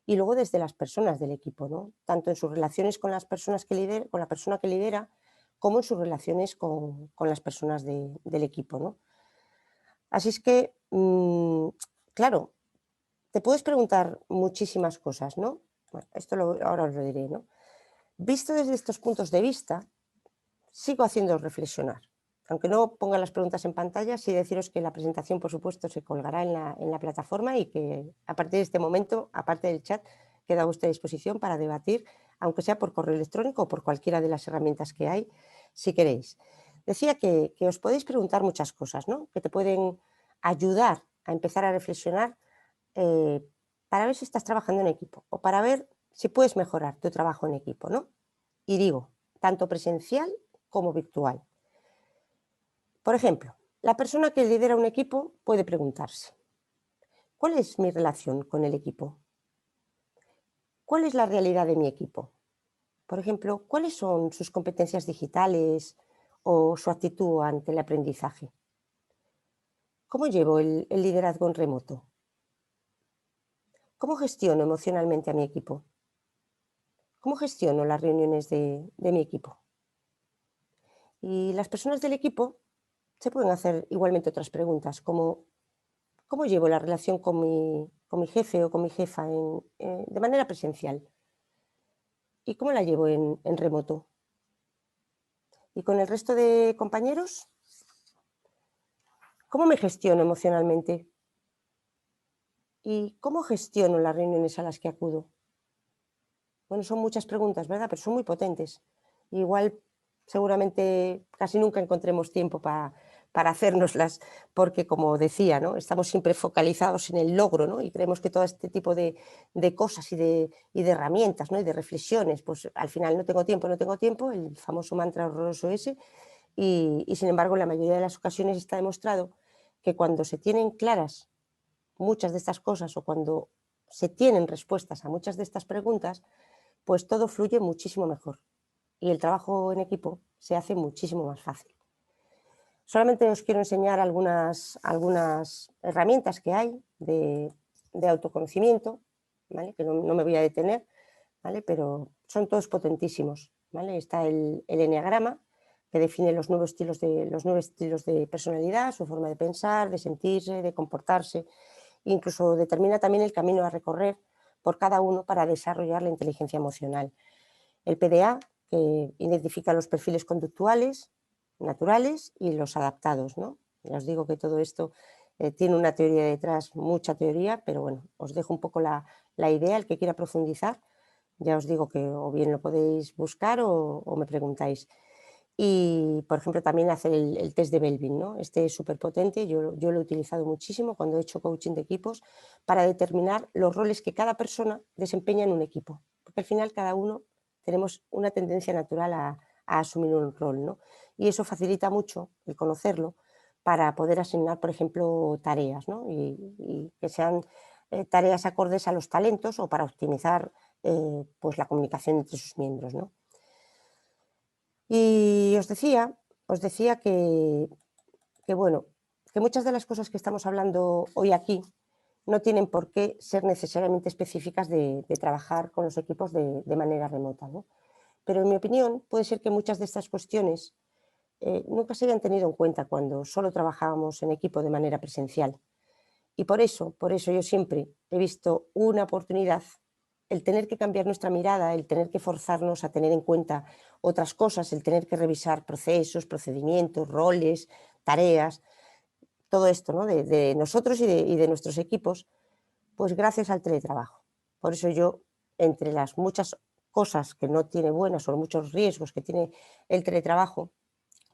y luego desde las personas del equipo, ¿no? Tanto en sus relaciones con las personas con la persona que lidera, como en sus relaciones con las personas del equipo, ¿no? Así es que, claro, te puedes preguntar muchísimas cosas, ¿no? Bueno, ahora os lo diré, ¿no? Visto desde estos puntos de vista, sigo haciendo reflexionar. Aunque no ponga las preguntas en pantalla, sí deciros que la presentación, por supuesto, se colgará en la plataforma y que a partir de este momento, aparte del chat, queda a vuestra disposición para debatir, aunque sea por correo electrónico o por cualquiera de las herramientas que hay, si queréis. Decía que os podéis preguntar muchas cosas, ¿no? Que te pueden ayudar a empezar a reflexionar para ver si estás trabajando en equipo o para ver si puedes mejorar tu trabajo en equipo, ¿no? Y digo, tanto presencial como virtual. Por ejemplo, la persona que lidera un equipo puede preguntarse, ¿cuál es mi relación con el equipo? ¿Cuál es la realidad de mi equipo? Por ejemplo, ¿cuáles son sus competencias digitales o su actitud ante el aprendizaje? ¿Cómo llevo el liderazgo en remoto? ¿Cómo gestiono emocionalmente a mi equipo? ¿Cómo gestiono las reuniones de mi equipo? Y las personas del equipo se pueden hacer igualmente otras preguntas, como ¿cómo llevo la relación con mi jefe o con mi jefa de manera presencial? ¿Y cómo la llevo en remoto? ¿Y con el resto de compañeros? ¿Cómo me gestiono emocionalmente? ¿Y cómo gestiono las reuniones a las que acudo? Bueno, son muchas preguntas, ¿verdad? Pero son muy potentes. Igual, seguramente, casi nunca encontremos tiempo para hacérnoslas, porque, como decía, ¿no? Estamos siempre focalizados en el logro, ¿no? Y creemos que todo este tipo de cosas y de herramientas, ¿no? Y de reflexiones, pues al final no tengo tiempo, el famoso mantra horroroso ese, y sin embargo, en la mayoría de las ocasiones está demostrado que cuando se tienen claras muchas de estas cosas o cuando se tienen respuestas a muchas de estas preguntas, pues todo fluye muchísimo mejor y el trabajo en equipo se hace muchísimo más fácil. Solamente os quiero enseñar algunas herramientas que hay de autoconocimiento, ¿vale? Que no me voy a detener, ¿vale? Pero son todos potentísimos, ¿vale? Está el eneagrama, que define los 9 estilos de personalidad, su forma de pensar, de sentirse, de comportarse. Incluso determina también el camino a recorrer por cada uno para desarrollar la inteligencia emocional. El PDA, que identifica los perfiles conductuales, naturales y los adaptados, ¿no? Ya os digo que todo esto tiene una teoría detrás, mucha teoría, pero bueno, os dejo un poco la idea, el que quiera profundizar, ya os digo que o bien lo podéis buscar o me preguntáis. Y, por ejemplo, también hacer el test de Belvin, ¿no? Este es súper potente, yo lo he utilizado muchísimo cuando he hecho coaching de equipos para determinar los roles que cada persona desempeña en un equipo, porque al final cada uno tenemos una tendencia natural a asumir un rol, ¿no? Y eso facilita mucho el conocerlo para poder asignar, por ejemplo, tareas, ¿no? Y que sean tareas acordes a los talentos o para optimizar pues la comunicación entre sus miembros, ¿no? Y os decía que, bueno, que muchas de las cosas que estamos hablando hoy aquí no tienen por qué ser necesariamente específicas de trabajar con los equipos de manera remota, ¿no? Pero en mi opinión puede ser que muchas de estas cuestiones nunca se hayan tenido en cuenta cuando solo trabajábamos en equipo de manera presencial. Y por eso yo siempre he visto una oportunidad, el tener que cambiar nuestra mirada, el tener que forzarnos a tener en cuenta otras cosas, el tener que revisar procesos, procedimientos, roles, tareas, todo esto, ¿no? de nosotros y de nuestros equipos, pues gracias al teletrabajo. Por eso yo, entre las muchas cosas que no tiene buenas o muchos riesgos que tiene el teletrabajo,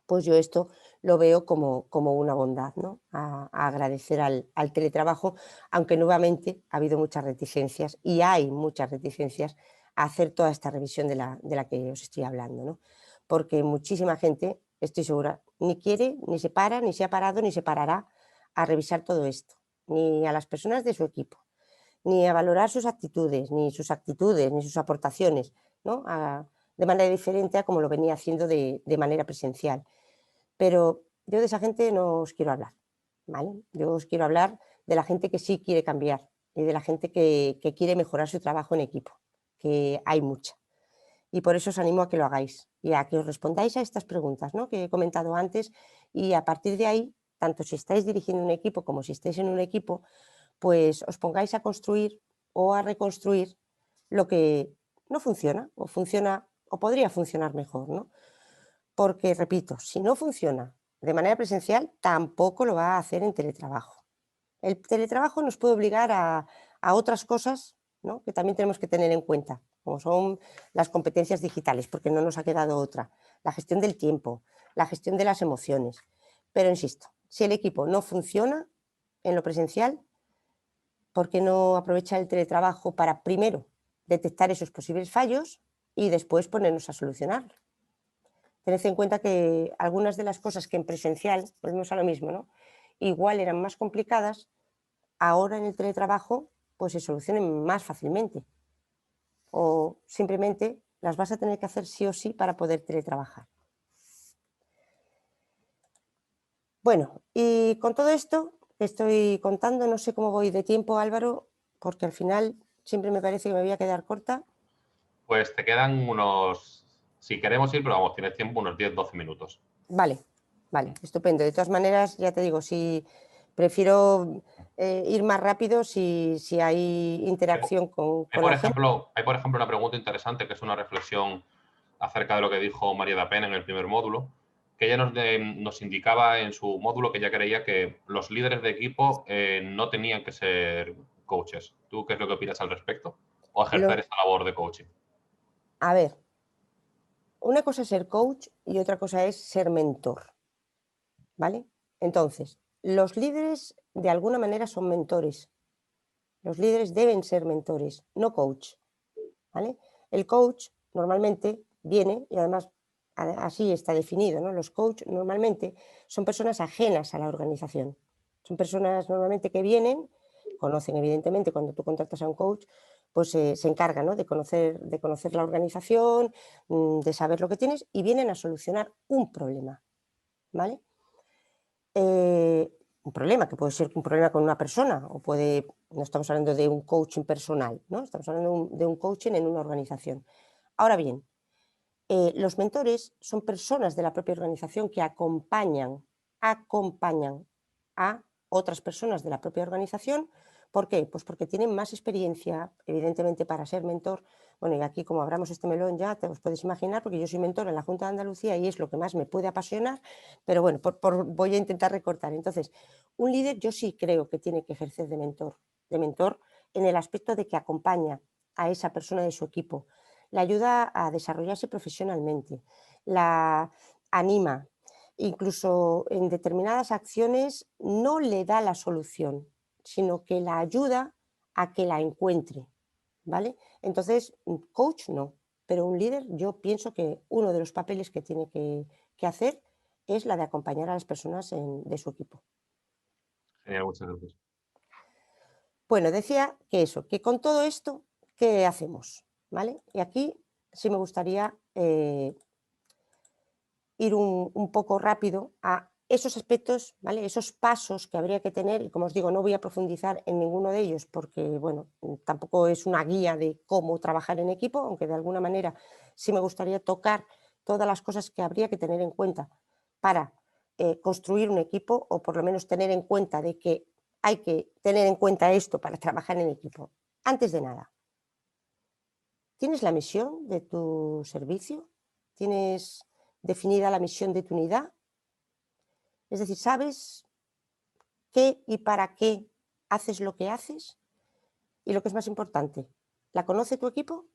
pues yo esto lo veo como una bondad, ¿no? A agradecer al teletrabajo, aunque nuevamente ha habido muchas reticencias y hay muchas reticencias a hacer toda esta revisión de la que os estoy hablando, ¿no? Porque muchísima gente, estoy segura, ni quiere, ni se para, ni se ha parado, ni se parará a revisar todo esto, ni a las personas de su equipo, ni a valorar sus actitudes, ni sus aportaciones, ¿no? De manera diferente a como lo venía haciendo de manera presencial. Pero yo de esa gente no os quiero hablar, ¿vale? Yo os quiero hablar de la gente que sí quiere cambiar y de la gente que quiere mejorar su trabajo en equipo, que hay mucha. Y por eso os animo a que lo hagáis y a que os respondáis a estas preguntas, ¿no? Que he comentado antes, y a partir de ahí, tanto si estáis dirigiendo un equipo como si estáis en un equipo, pues os pongáis a construir o a reconstruir lo que no funciona o podría funcionar mejor, ¿no? Porque, repito, si no funciona de manera presencial, tampoco lo va a hacer en teletrabajo. El teletrabajo nos puede obligar a otras cosas, ¿no? Que también tenemos que tener en cuenta, como son las competencias digitales, porque no nos ha quedado otra, la gestión del tiempo, la gestión de las emociones. Pero insisto, si el equipo no funciona en lo presencial, ¿por qué no aprovechar el teletrabajo para primero detectar esos posibles fallos y después ponernos a solucionarlos? Tened en cuenta que algunas de las cosas que en presencial, volvemos a lo mismo, ¿no? Igual eran más complicadas, ahora en el teletrabajo pues se solucionen más fácilmente. O simplemente las vas a tener que hacer sí o sí para poder teletrabajar. Bueno, y con todo esto que estoy contando, no sé cómo voy de tiempo, Álvaro, porque al final siempre me parece que me voy a quedar corta. Pues te quedan unos, si queremos ir, pero vamos, tienes tiempo, unos 10-12 minutos. Vale, estupendo. De todas maneras, ya te digo, si prefiero ir más rápido si hay interacción con Hay, la gente. por ejemplo, una pregunta interesante que es una reflexión acerca de lo que dijo María da Pena en el primer módulo, que ella nos indicaba en su módulo que ella creía que los líderes de equipo no tenían que ser coaches. ¿Tú qué es lo que opinas al respecto? ¿O ejercer esa labor de coaching? A ver, una cosa es ser coach y otra cosa es ser mentor, ¿vale? Entonces, los líderes de alguna manera son mentores. Los líderes deben ser mentores, no coach, ¿vale? El coach normalmente viene, y además así está definido, ¿no? Los coaches normalmente son personas ajenas a la organización. Son personas normalmente que vienen, conocen evidentemente cuando tú contratas a un coach, pues se encargan, ¿no? de conocer la organización, de saber lo que tienes y vienen a solucionar un problema, ¿vale? Un problema que puede ser un problema con una persona o puede, no estamos hablando de un coaching personal, ¿no? Estamos hablando de un coaching en una organización. Ahora bien, los mentores son personas de la propia organización que acompañan a otras personas de la propia organización. ¿Por qué? Pues porque tienen más experiencia, evidentemente, para ser mentor. Bueno, y aquí como abramos este melón ya, te os podéis imaginar, porque yo soy mentor en la Junta de Andalucía y es lo que más me puede apasionar, pero bueno, voy a intentar recortar. Entonces, un líder yo sí creo que tiene que ejercer de mentor en el aspecto de que acompaña a esa persona de su equipo, la ayuda a desarrollarse profesionalmente, la anima, incluso en determinadas acciones no le da la solución, sino que la ayuda a que la encuentre, ¿vale? Entonces, coach no, pero un líder yo pienso que uno de los papeles que tiene que hacer es la de acompañar a las personas de su equipo. Genial, muchas gracias. Bueno, decía que eso, que con todo esto, ¿qué hacemos? ¿Vale? Y aquí sí me gustaría ir un poco rápido a esos aspectos, ¿vale? Esos pasos que habría que tener, y como os digo, no voy a profundizar en ninguno de ellos porque, bueno, tampoco es una guía de cómo trabajar en equipo, aunque de alguna manera sí me gustaría tocar todas las cosas que habría que tener en cuenta para construir un equipo, o por lo menos tener en cuenta de que hay que tener en cuenta esto para trabajar en equipo. Antes de nada, ¿tienes la misión de tu servicio? ¿Tienes definida la misión de tu unidad? Es decir, ¿sabes qué y para qué haces lo que haces? Y lo que es más importante, ¿la conoce tu equipo?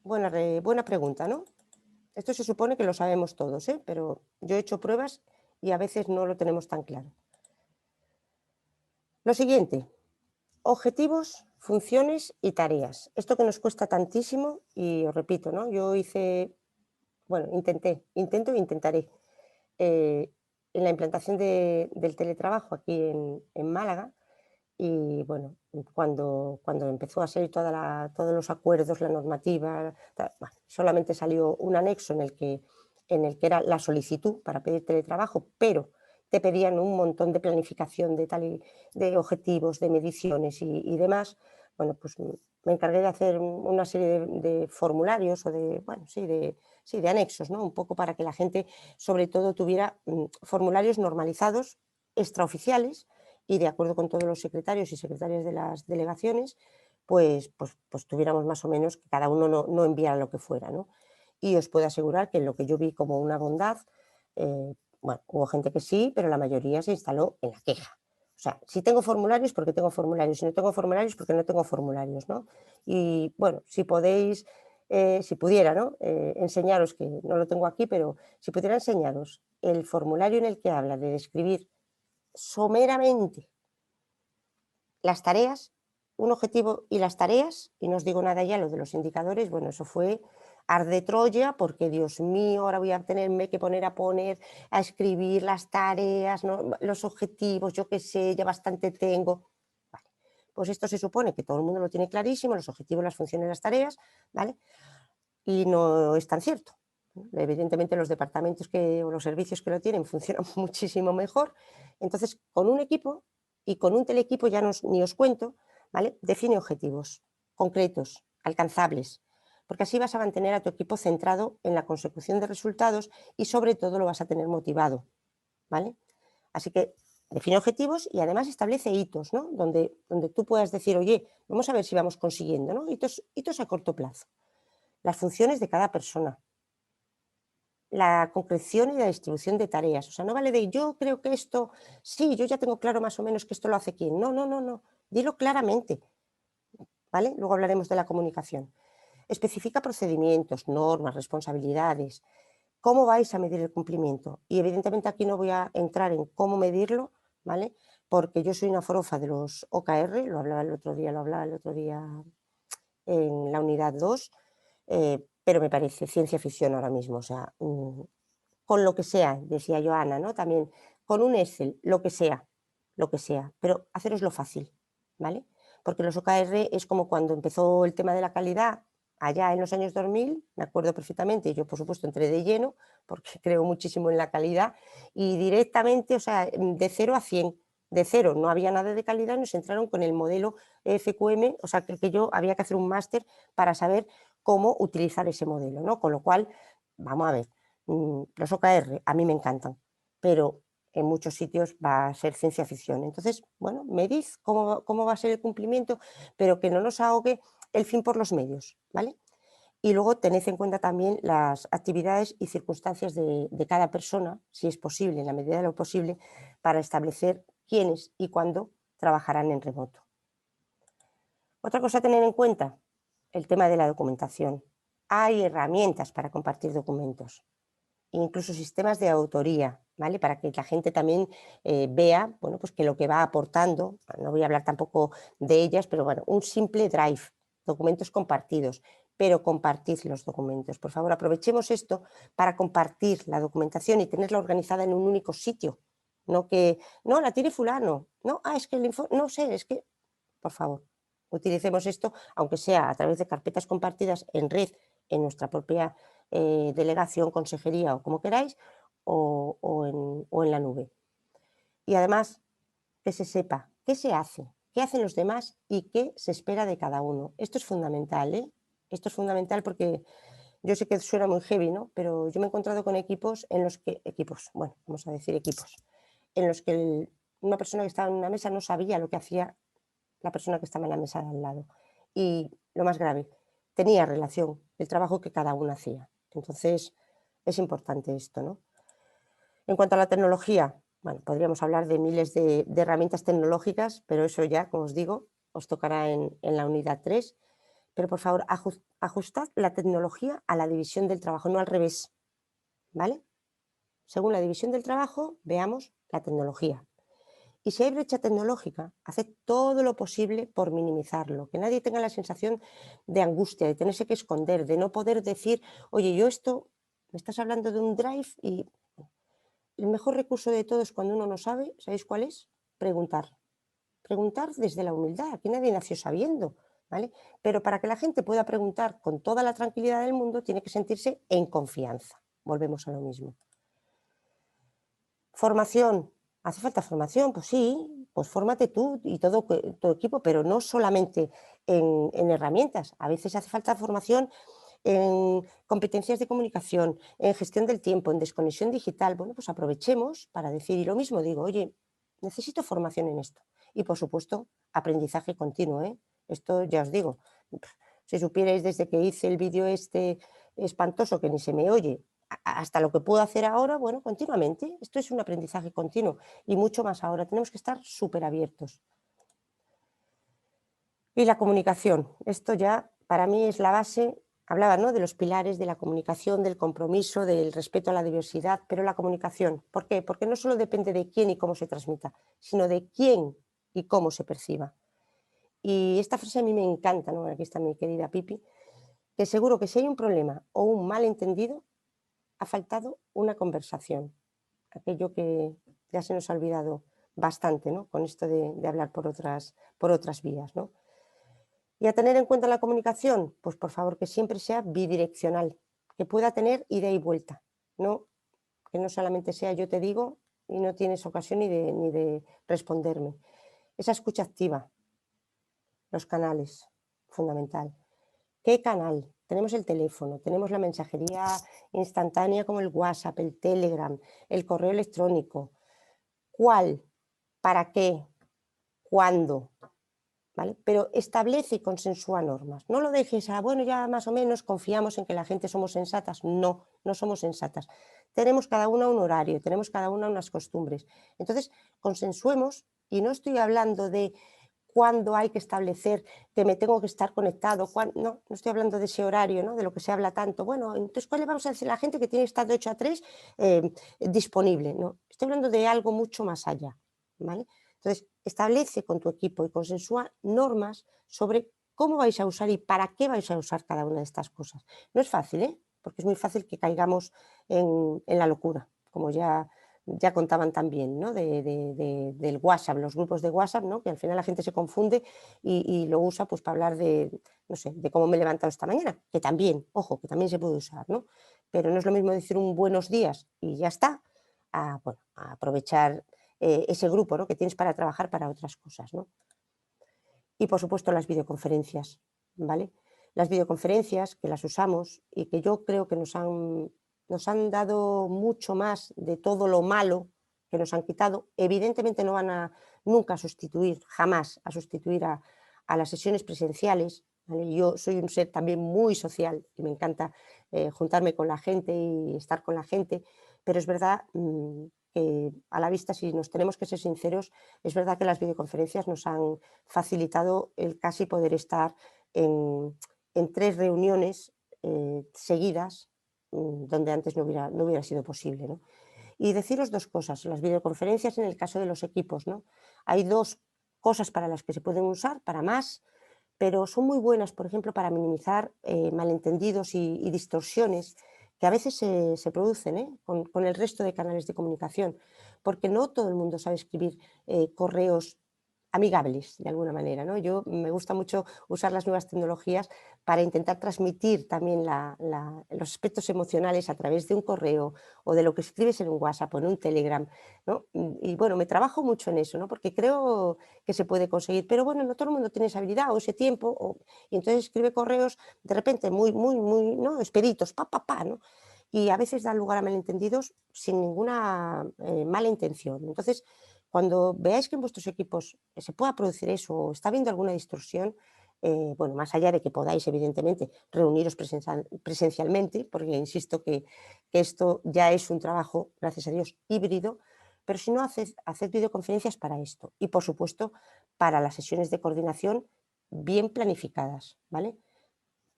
Buena pregunta, ¿no? Esto se supone que lo sabemos todos, ¿eh? Pero yo he hecho pruebas y a veces no lo tenemos tan claro. Lo siguiente, objetivos, funciones y tareas. Esto que nos cuesta tantísimo, y os repito, ¿no? Yo intentaré en la implantación del teletrabajo aquí en Málaga, y bueno, cuando empezó a salir todos los acuerdos, la normativa, bueno, solamente salió un anexo en el que era la solicitud para pedir teletrabajo, pero te pedían un montón de planificación de objetivos, de mediciones y demás. Bueno, pues me encargué de hacer una serie de formularios o de anexos, ¿no? Un poco para que la gente, sobre todo, tuviera formularios normalizados, extraoficiales, y de acuerdo con todos los secretarios y secretarias de las delegaciones, pues tuviéramos más o menos que cada uno no enviara lo que fuera, ¿no? Y os puedo asegurar que lo que yo vi como una bondad, bueno, hubo gente que sí, pero la mayoría se instaló en la queja. O sea, si tengo formularios, porque tengo formularios, si no tengo formularios, porque no tengo formularios, ¿no? Y bueno, si podéis, si pudiera, ¿no? Enseñaros, que no lo tengo aquí, pero si pudiera enseñaros el formulario en el que habla de describir someramente las tareas, un objetivo y las tareas, y no os digo nada ya lo de los indicadores, bueno, eso fue arde Troya, porque Dios mío, ahora voy a tenerme que poner a escribir las tareas, ¿no? Los objetivos, yo qué sé, ya bastante tengo. Vale. Pues esto se supone que todo el mundo lo tiene clarísimo, los objetivos, las funciones, las tareas, ¿vale? Y no es tan cierto. Evidentemente los departamentos o los servicios que lo tienen funcionan muchísimo mejor. Entonces, con un equipo y con un telequipo, ya ni os cuento, ¿vale? Define objetivos concretos, alcanzables, porque así vas a mantener a tu equipo centrado en la consecución de resultados y sobre todo lo vas a tener motivado, ¿vale? Así que define objetivos y además establece hitos, ¿no? Donde tú puedas decir, oye, vamos a ver si vamos consiguiendo, ¿no? Hitos a corto plazo. Las funciones de cada persona. La concreción y la distribución de tareas. O sea, no vale de yo creo que esto, sí, yo ya tengo claro más o menos que esto lo hace quién. No, no, no, no. Dilo claramente, ¿vale? Luego hablaremos de la comunicación. Especifica procedimientos, normas, responsabilidades. ¿Cómo vais a medir el cumplimiento? Y evidentemente aquí no voy a entrar en cómo medirlo, ¿vale? Porque yo soy una forofa de los OKR, lo hablaba el otro día en la unidad 2, pero me parece ciencia ficción ahora mismo. O sea, con lo que sea, decía Joana, ¿no? También con un Excel, lo que sea, pero haceroslo fácil, ¿vale? Porque los OKR es como cuando empezó el tema de la calidad, allá en los años 2000, me acuerdo perfectamente, yo por supuesto entré de lleno, porque creo muchísimo en la calidad, y directamente, o sea, de 0 a 100, de 0 no había nada de calidad, nos entraron con el modelo FQM, o sea, que yo había que hacer un máster para saber cómo utilizar ese modelo, ¿no? Con lo cual, vamos a ver, los OKR a mí me encantan, pero en muchos sitios va a ser ciencia ficción. Entonces, bueno, medid cómo va a ser el cumplimiento, pero que no nos ahogue el fin por los medios, ¿vale? Y luego tened en cuenta también las actividades y circunstancias de cada persona, si es posible, en la medida de lo posible, para establecer quiénes y cuándo trabajarán en remoto. Otra cosa a tener en cuenta, el tema de la documentación. Hay herramientas para compartir documentos, incluso sistemas de autoría, ¿vale? Para que la gente también vea, bueno, pues que lo que va aportando, no voy a hablar tampoco de ellas, pero bueno, un simple drive, documentos compartidos, pero compartid los documentos. Por favor, aprovechemos esto para compartir la documentación y tenerla organizada en un único sitio. No que, no, la tiene fulano, no, es que el informe, no sé, es que, por favor, utilicemos esto, aunque sea a través de carpetas compartidas en red, en nuestra propia delegación, consejería o como queráis, o en la nube. Y además, que se sepa qué se hace, qué hacen los demás y qué se espera de cada uno. Esto es fundamental, ¿eh? Esto es fundamental porque yo sé que suena muy heavy, ¿no? Pero yo me he encontrado con equipos en los que, vamos a decir equipos, en los que una persona que estaba en una mesa no sabía lo que hacía la persona que estaba en la mesa de al lado. Y lo más grave, tenía relación el trabajo que cada uno hacía. Entonces, es importante esto, ¿no? En cuanto a la tecnología, bueno, podríamos hablar de miles de herramientas tecnológicas, pero eso ya, como os digo, os tocará en la unidad 3. Pero por favor, ajustad la tecnología a la división del trabajo, no al revés, ¿vale? Según la división del trabajo, veamos la tecnología. Y si hay brecha tecnológica, haced todo lo posible por minimizarlo, que nadie tenga la sensación de angustia, de tenerse que esconder, de no poder decir, oye, yo esto, me estás hablando de un drive y el mejor recurso de todos cuando uno no sabe, ¿sabéis cuál es? Preguntar. Preguntar desde la humildad, aquí nadie nació sabiendo, ¿vale? Pero para que la gente pueda preguntar con toda la tranquilidad del mundo, tiene que sentirse en confianza. Volvemos a lo mismo. Formación. ¿Hace falta formación? Pues sí, pues fórmate tú y todo tu equipo, pero no solamente en herramientas. A veces hace falta formación en competencias de comunicación, en gestión del tiempo, en desconexión digital. Bueno, pues aprovechemos para decir, y lo mismo digo, oye, necesito formación en esto. Y por supuesto, aprendizaje continuo, ¿eh? Esto ya os digo, si supierais desde que hice el vídeo este espantoso que ni se me oye, hasta lo que puedo hacer ahora, bueno, continuamente. Esto es un aprendizaje continuo y mucho más ahora. Tenemos que estar súper abiertos. Y la comunicación, esto ya para mí es la base. Hablaba, ¿no?, de los pilares de la comunicación, del compromiso, del respeto a la diversidad, pero la comunicación, ¿por qué? Porque no solo depende de quién y cómo se transmita, sino de quién y cómo se perciba. Y esta frase a mí me encanta, ¿no? Aquí está mi querida Pipi, que seguro que si hay un problema o un malentendido, ha faltado una conversación, aquello que ya se nos ha olvidado bastante, ¿no?, con esto de hablar por otras vías, ¿no? Y a tener en cuenta la comunicación, pues por favor que siempre sea bidireccional, que pueda tener ida y vuelta, ¿no? Que no solamente sea yo te digo y no tienes ocasión ni de responderme. Esa escucha activa, los canales, fundamental. ¿Qué canal? Tenemos el teléfono, tenemos la mensajería instantánea como el WhatsApp, el Telegram, el correo electrónico. cuál, para qué, cuándo, ¿vale? Pero establece y consensúa normas. No lo dejes a, bueno, ya más o menos confiamos en que la gente somos sensatas. No, no somos sensatas. Tenemos cada una un horario, tenemos cada una unas costumbres. Entonces, consensuemos, y no estoy hablando de cuándo hay que establecer que me tengo que estar conectado, no estoy hablando de ese horario, ¿no? De lo que se habla tanto. Bueno, entonces, ¿cuál le vamos a decir a la gente que tiene que estar de 8 a 3 disponible? No, estoy hablando de algo mucho más allá, ¿vale? Entonces, establece con tu equipo y consensúa normas sobre cómo vais a usar y para qué vais a usar cada una de estas cosas. No es fácil, ¿eh? Porque es muy fácil que caigamos en la locura, como ya contaban también, ¿no? Del WhatsApp, los grupos de WhatsApp, ¿no? Que al final la gente se confunde y lo usa pues, para hablar de, no sé, de cómo me he levantado esta mañana, que también, ojo, que también se puede usar, ¿no? Pero no es lo mismo decir un buenos días y ya está, a aprovechar ese grupo, ¿no? Que tienes para trabajar para otras cosas, ¿no? Y por supuesto las videoconferencias, ¿vale? Las videoconferencias que las usamos y que yo creo que nos han dado mucho más de todo lo malo que nos han quitado, evidentemente no van a nunca sustituir, jamás a sustituir a las sesiones presenciales, ¿vale? Yo soy un ser también muy social y me encanta juntarme con la gente y estar con la gente, pero es verdad que a la vista, si nos tenemos que ser sinceros, es verdad que las videoconferencias nos han facilitado el casi poder estar en 3 reuniones seguidas, donde antes no hubiera sido posible, ¿no? Y deciros 2 cosas, las videoconferencias en el caso de los equipos, ¿no? Hay 2 cosas para las que se pueden usar, para más, pero son muy buenas, por ejemplo, para minimizar malentendidos y distorsiones que a veces se producen con el resto de canales de comunicación, porque no todo el mundo sabe escribir correos amigables, de alguna manera, ¿no? Yo me gusta mucho usar las nuevas tecnologías para intentar transmitir también los aspectos emocionales a través de un correo o de lo que escribes en un WhatsApp o en un Telegram, ¿no? Y bueno, me trabajo mucho en eso, ¿no? Porque creo que se puede conseguir, pero bueno, no todo el mundo tiene esa habilidad o ese tiempo, y entonces escribe correos de repente muy, ¿no? Expeditos, ¿no? Y a veces dan lugar a malentendidos sin ninguna mala intención. Entonces, cuando veáis que en vuestros equipos se pueda producir eso o está habiendo alguna distorsión, bueno, más allá de que podáis, evidentemente, reuniros presencialmente, porque insisto que esto ya es un trabajo, gracias a Dios, híbrido, pero si no, haced videoconferencias para esto y, por supuesto, para las sesiones de coordinación bien planificadas, ¿vale?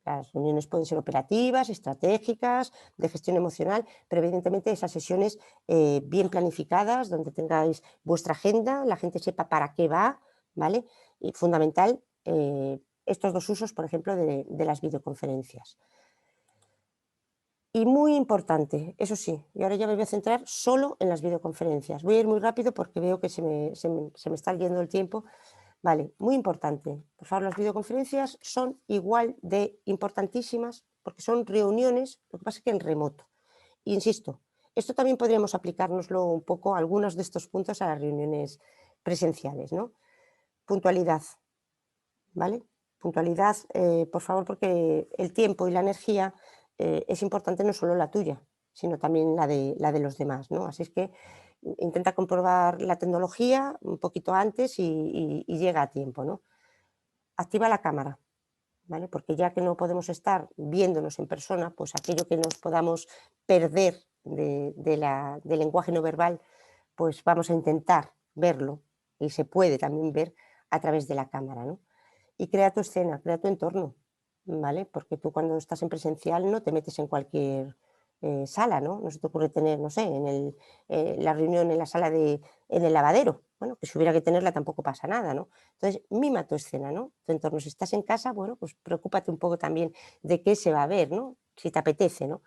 Las reuniones pueden ser operativas, estratégicas, de gestión emocional, pero evidentemente esas sesiones bien planificadas, donde tengáis vuestra agenda, la gente sepa para qué va, ¿vale? Y fundamental, estos 2 usos, por ejemplo, de las videoconferencias. Y muy importante, eso sí, y ahora ya me voy a centrar solo en las videoconferencias. Voy a ir muy rápido porque veo que se me está yendo el tiempo. Vale, muy importante. Por favor, las videoconferencias son igual de importantísimas porque son reuniones, lo que pasa es que en remoto. Insisto, esto también podríamos aplicárnoslo un poco, algunos de estos puntos, a las reuniones presenciales, ¿no? Puntualidad, ¿vale? Puntualidad, por favor, porque el tiempo y la energía es importante, no solo la tuya, sino también la de los demás, ¿no? Así es que intenta comprobar la tecnología un poquito antes y llega a tiempo, ¿no? Activa la cámara, ¿vale? Porque ya que no podemos estar viéndonos en persona, pues aquello que nos podamos perder del lenguaje no verbal, pues vamos a intentar verlo, y se puede también ver a través de la cámara, ¿no? Y crea tu escena, crea tu entorno, ¿vale? Porque tú cuando estás en presencial no te metes en cualquier sala, ¿no? No se te ocurre tener, no sé, la reunión en la sala en el lavadero. Bueno, que si hubiera que tenerla tampoco pasa nada, ¿no? Entonces, mima tu escena, ¿no? Tu entorno. Si estás en casa, bueno, pues preocúpate un poco también de qué se va a ver, ¿no? Si te apetece, ¿no?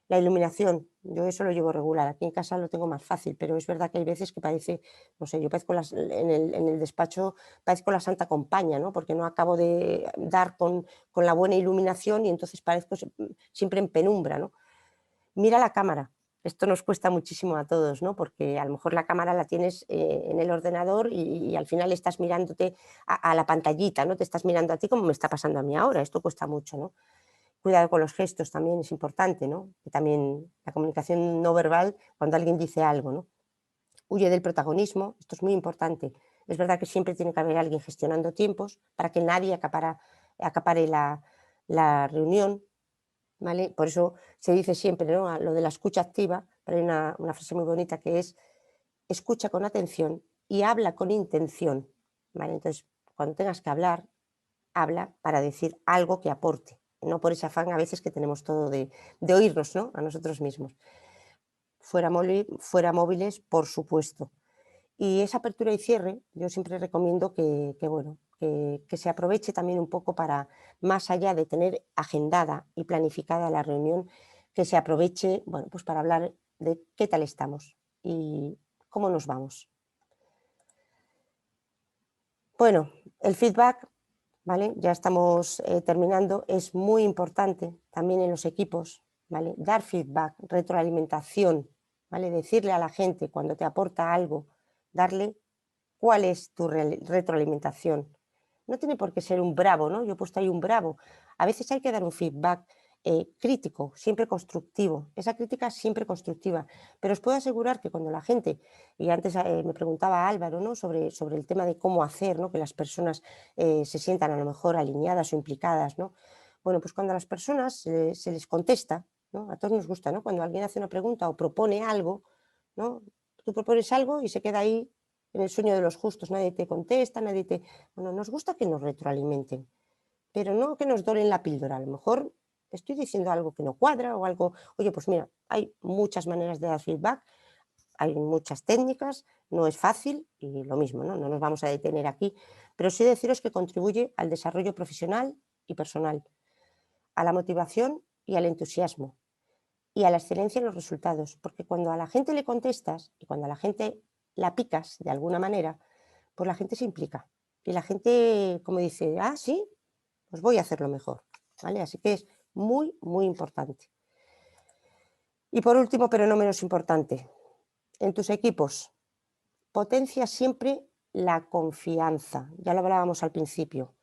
La iluminación, yo eso lo llevo regular, aquí en casa lo tengo más fácil, pero es verdad que hay veces que parece, no sé, yo parezco en el despacho, parezco la santa compañía, ¿no? Porque no acabo de dar con la buena iluminación y entonces parezco siempre en penumbra, ¿no? Mira la cámara, esto nos cuesta muchísimo a todos, ¿no? Porque a lo mejor la cámara la tienes en el ordenador y al final estás mirándote a la pantallita, ¿no? Te estás mirando a ti como me está pasando a mí ahora, esto cuesta mucho, ¿no? Cuidado con los gestos también es importante, ¿no? Que también la comunicación no verbal cuando alguien dice algo, ¿no? huye del protagonismo, esto es muy importante. Es verdad que siempre tiene que haber alguien gestionando tiempos para que nadie acapare la reunión, ¿vale? Por eso se dice siempre, ¿no?, lo de la escucha activa, pero hay una frase muy bonita que es: escucha con atención y habla con intención, ¿vale? Entonces, cuando tengas que hablar, habla para decir algo que aporte, no por ese afán a veces que tenemos todo de oírnos, ¿no?, a nosotros mismos. Fuera móviles, por supuesto. Y esa apertura y cierre, yo siempre recomiendo que se aproveche también un poco para, más allá de tener agendada y planificada la reunión, que se aproveche, bueno, pues para hablar de qué tal estamos y cómo nos vamos. Bueno, el feedback, ¿vale? Ya estamos terminando, es muy importante también en los equipos, ¿vale? Dar feedback, retroalimentación, ¿vale? Decirle a la gente cuando te aporta algo, darle cuál es tu retroalimentación. No tiene por qué ser un bravo, ¿no? Yo he puesto ahí un bravo. A veces hay que dar un feedback crítico, siempre constructivo. Esa crítica siempre constructiva. Pero os puedo asegurar que cuando la gente, y antes me preguntaba Álvaro, ¿no?, sobre el tema de cómo hacer, ¿no?, que las personas se sientan a lo mejor alineadas o implicadas, ¿no? Bueno, pues cuando a las personas se les contesta, ¿no? A todos nos gusta, ¿no?, cuando alguien hace una pregunta o propone algo, ¿no? Tú propones algo y se queda ahí en el sueño de los justos, nadie te contesta, nadie te... Bueno, nos gusta que nos retroalimenten, pero no que nos doren la píldora. A lo mejor estoy diciendo algo que no cuadra o algo... Oye, pues mira, hay muchas maneras de dar feedback, hay muchas técnicas, no es fácil y lo mismo, ¿no? No nos vamos a detener aquí, pero sí deciros que contribuye al desarrollo profesional y personal, a la motivación y al entusiasmo y a la excelencia en los resultados, porque cuando a la gente le contestas y cuando a la gente la picas de alguna manera, pues la gente se implica y la gente, como dice, ah, sí, pues voy a hacerlo mejor, ¿vale? Así que es muy, muy importante. Y por último, pero no menos importante, en tus equipos, potencia siempre la confianza, ya lo hablábamos al principio,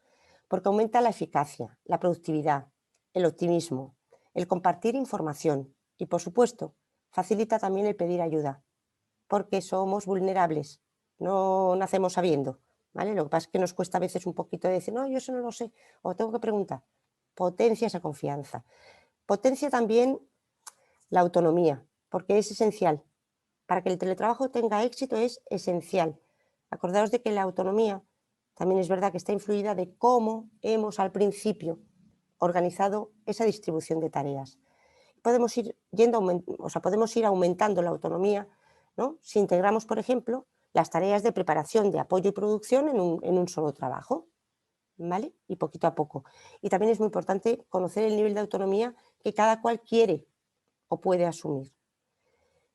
porque aumenta la eficacia, la productividad, el optimismo, el compartir información y, por supuesto, facilita también el pedir ayuda, porque somos vulnerables, no nacemos sabiendo, ¿vale? Lo que pasa es que nos cuesta a veces un poquito de decir, no, yo eso no lo sé, o tengo que preguntar. Potencia esa confianza. Potencia también la autonomía, porque es esencial. Para que el teletrabajo tenga éxito es esencial. Acordaos de que la autonomía también es verdad que está influida de cómo hemos al principio organizado esa distribución de tareas. Podemos ir podemos ir aumentando la autonomía, ¿no?, si integramos, por ejemplo, las tareas de preparación, de apoyo y producción en un solo trabajo, ¿vale? Y poquito a poco. Y también es muy importante conocer el nivel de autonomía que cada cual quiere o puede asumir.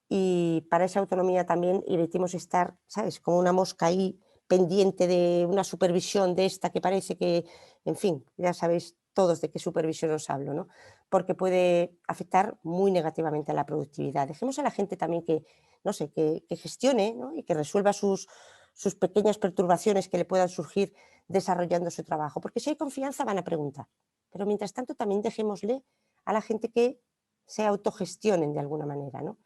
Y para esa autonomía también evitar estar, ¿sabes?, como una mosca ahí pendiente de una supervisión de esta que parece que, en fin, ya sabéis todos de qué supervisión os hablo, ¿no? Porque puede afectar muy negativamente a la productividad. Dejemos a la gente también que, no sé, que gestione, ¿no?, y que resuelva sus pequeñas perturbaciones que le puedan surgir desarrollando su trabajo, porque si hay confianza van a preguntar. Pero mientras tanto también dejémosle a la gente que se autogestionen de alguna manera, ¿no?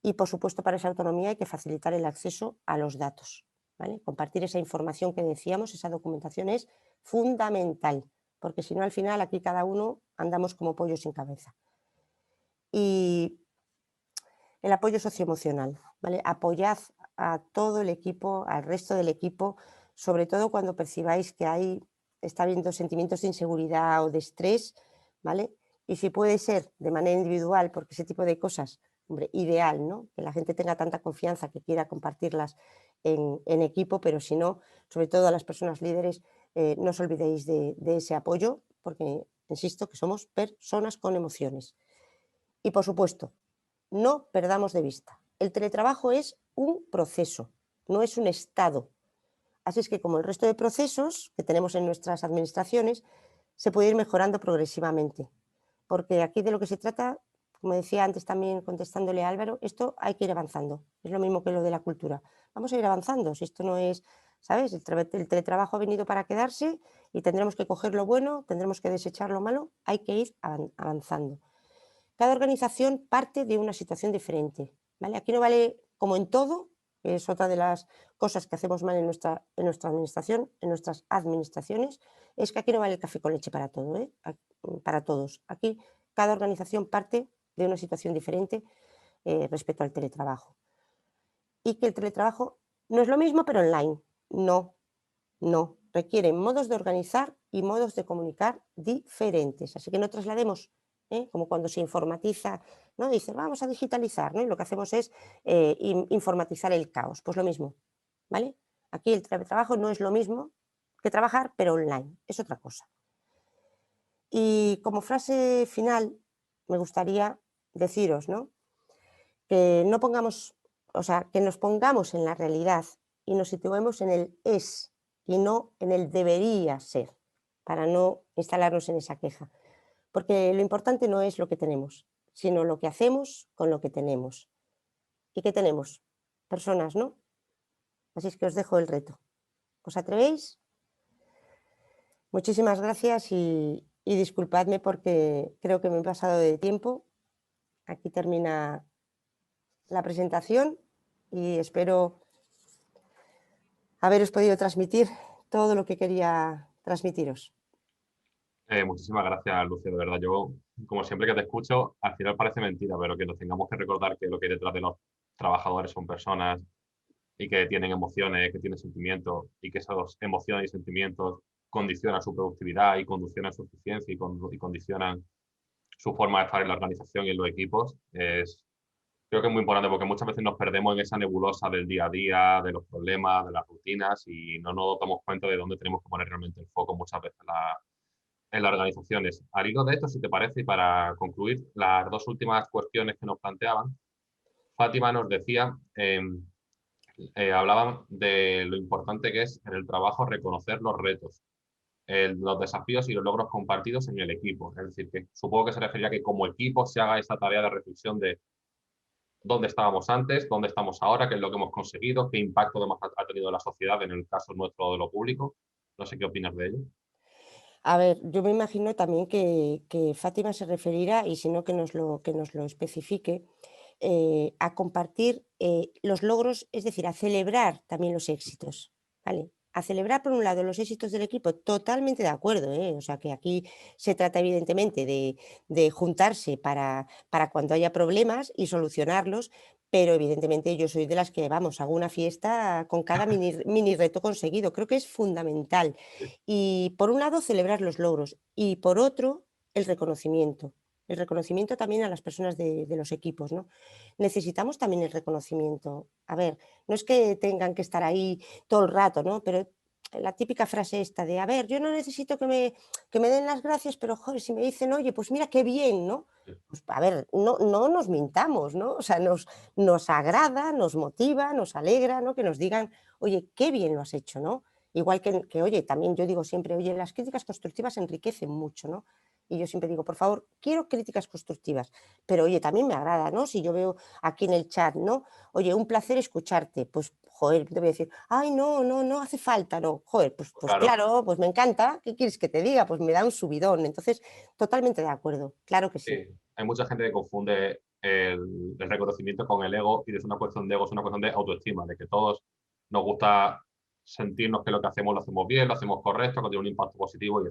Y, por supuesto, para esa autonomía hay que facilitar el acceso a los datos, ¿vale? Compartir esa información que decíamos, esa documentación es fundamental, porque si no, al final, aquí cada uno andamos como pollo sin cabeza. Y el apoyo socioemocional, ¿vale? Apoyad a todo el equipo, al resto del equipo, sobre todo cuando percibáis que está habiendo sentimientos de inseguridad o de estrés, ¿vale? Y si puede ser de manera individual, porque ese tipo de cosas, hombre, ideal, ¿no?, que la gente tenga tanta confianza que quiera compartirlas en equipo, pero si no, sobre todo a las personas líderes, no os olvidéis de ese apoyo, porque, insisto, que somos personas con emociones. Y, por supuesto, no perdamos de vista, el teletrabajo es un proceso, no es un estado. Así es que, como el resto de procesos que tenemos en nuestras administraciones, se puede ir mejorando progresivamente, porque aquí de lo que se trata, como decía antes también contestándole a Álvaro, esto hay que ir avanzando, es lo mismo que lo de la cultura. Vamos a ir avanzando, si esto no es, ¿sabes? El teletrabajo ha venido para quedarse y tendremos que coger lo bueno, tendremos que desechar lo malo, hay que ir avanzando. Cada organización parte de una situación diferente, ¿vale? Aquí no vale, como en todo, que es otra de las cosas que hacemos mal en nuestra administración, en nuestras administraciones, es que aquí no vale el café con leche para todo, ¿eh? Para todos. Aquí cada organización parte de una situación diferente respecto al teletrabajo. Y que el teletrabajo no es lo mismo, pero online. No, no. Requieren modos de organizar y modos de comunicar diferentes. Así que no traslademos, como cuando se informatiza, ¿no? Dice, vamos a digitalizar, ¿no? Y lo que hacemos es informatizar el caos. Pues lo mismo, ¿vale? Aquí el teletrabajo no es lo mismo que trabajar, pero online. Es otra cosa. Y como frase final, me gustaría deciros, ¿no? Que no pongamos, o sea, que nos pongamos en la realidad y nos situemos en el es y no en el debería ser, para no instalarnos en esa queja. Porque lo importante no es lo que tenemos, sino lo que hacemos con lo que tenemos. ¿Y qué tenemos? Personas, ¿no? Así es que os dejo el reto. ¿Os atrevéis? Muchísimas gracias y disculpadme porque creo que me he pasado de tiempo. Aquí termina la presentación y espero haberos podido transmitir todo lo que quería transmitiros. Muchísimas gracias, Lucio, de verdad. Yo, como siempre que te escucho, al final parece mentira, pero que nos tengamos que recordar que lo que hay detrás de los trabajadores son personas y que tienen emociones, que tienen sentimientos y que esas emociones y sentimientos condicionan su productividad y condicionan su eficiencia y condicionan su forma de estar en la organización y en los equipos. Creo que es muy importante porque muchas veces nos perdemos en esa nebulosa del día a día, de los problemas, de las rutinas y no nos damos cuenta de dónde tenemos que poner realmente el foco muchas veces en las organizaciones. Al hilo de esto, si te parece, y para concluir, las dos últimas cuestiones que nos planteaban, Fátima nos decía, hablaban de lo importante que es en el trabajo reconocer los retos, los desafíos y los logros compartidos en el equipo. Es decir, que supongo que se refería a que como equipo se haga esa tarea de reflexión de dónde estábamos antes, dónde estamos ahora, qué es lo que hemos conseguido, qué impacto además ha tenido la sociedad en el caso nuestro de lo público. No sé qué opinas de ello. A ver, yo me imagino también que Fátima se referirá, y si no que nos lo especifique, a compartir los logros, es decir, a celebrar también los éxitos, ¿vale? A celebrar, por un lado, los éxitos del equipo, totalmente de acuerdo, ¿eh? O sea, que aquí se trata evidentemente de juntarse para cuando haya problemas y solucionarlos, pero evidentemente yo soy de las que, vamos, hago una fiesta con cada mini reto conseguido. Creo que es fundamental. Y por un lado, celebrar los logros y por otro, el reconocimiento. El reconocimiento también a las personas de los equipos, ¿no? Necesitamos también el reconocimiento. A ver, no es que tengan que estar ahí todo el rato, ¿no? Pero la típica frase esta de, a ver, yo no necesito que me den las gracias, pero joder, si me dicen, oye, pues mira qué bien, ¿no? Pues a ver, no nos mintamos, ¿no? O sea, nos agrada, nos motiva, nos alegra, ¿no? Que nos digan, oye, qué bien lo has hecho, ¿no? Igual que, oye, también yo digo siempre, oye, las críticas constructivas enriquecen mucho, ¿no? Y yo siempre digo, por favor, quiero críticas constructivas, pero oye, también me agrada, ¿no? Si yo veo aquí en el chat, ¿no? Oye, un placer escucharte, pues, joder, te voy a decir, ay, no hace falta, no, joder, pues claro, pues me encanta, ¿qué quieres que te diga? Pues me da un subidón, entonces, totalmente de acuerdo, claro que sí. Sí, hay mucha gente que confunde el reconocimiento con el ego y es una cuestión de ego, es una cuestión de autoestima, de que todos nos gusta sentirnos que lo que hacemos lo hacemos bien, lo hacemos correcto, que tiene un impacto positivo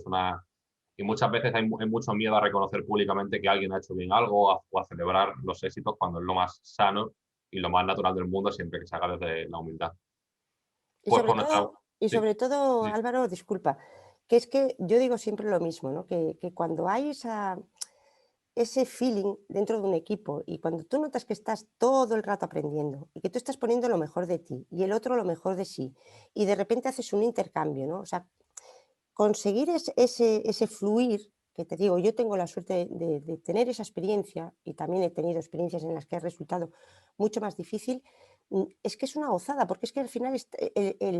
y muchas veces hay mucho miedo a reconocer públicamente que alguien ha hecho bien algo o a celebrar los éxitos cuando es lo más sano y lo más natural del mundo siempre que se haga desde la humildad. Pues sobre todo, Álvaro, disculpa, que es que yo digo siempre lo mismo, ¿no? Que cuando hay ese feeling dentro de un equipo y cuando tú notas que estás todo el rato aprendiendo y que tú estás poniendo lo mejor de ti y el otro lo mejor de sí y de repente haces un intercambio, ¿no? O sea, conseguir ese fluir, que te digo, yo tengo la suerte de tener esa experiencia y también he tenido experiencias en las que ha resultado mucho más difícil, es que es una gozada, porque es que al final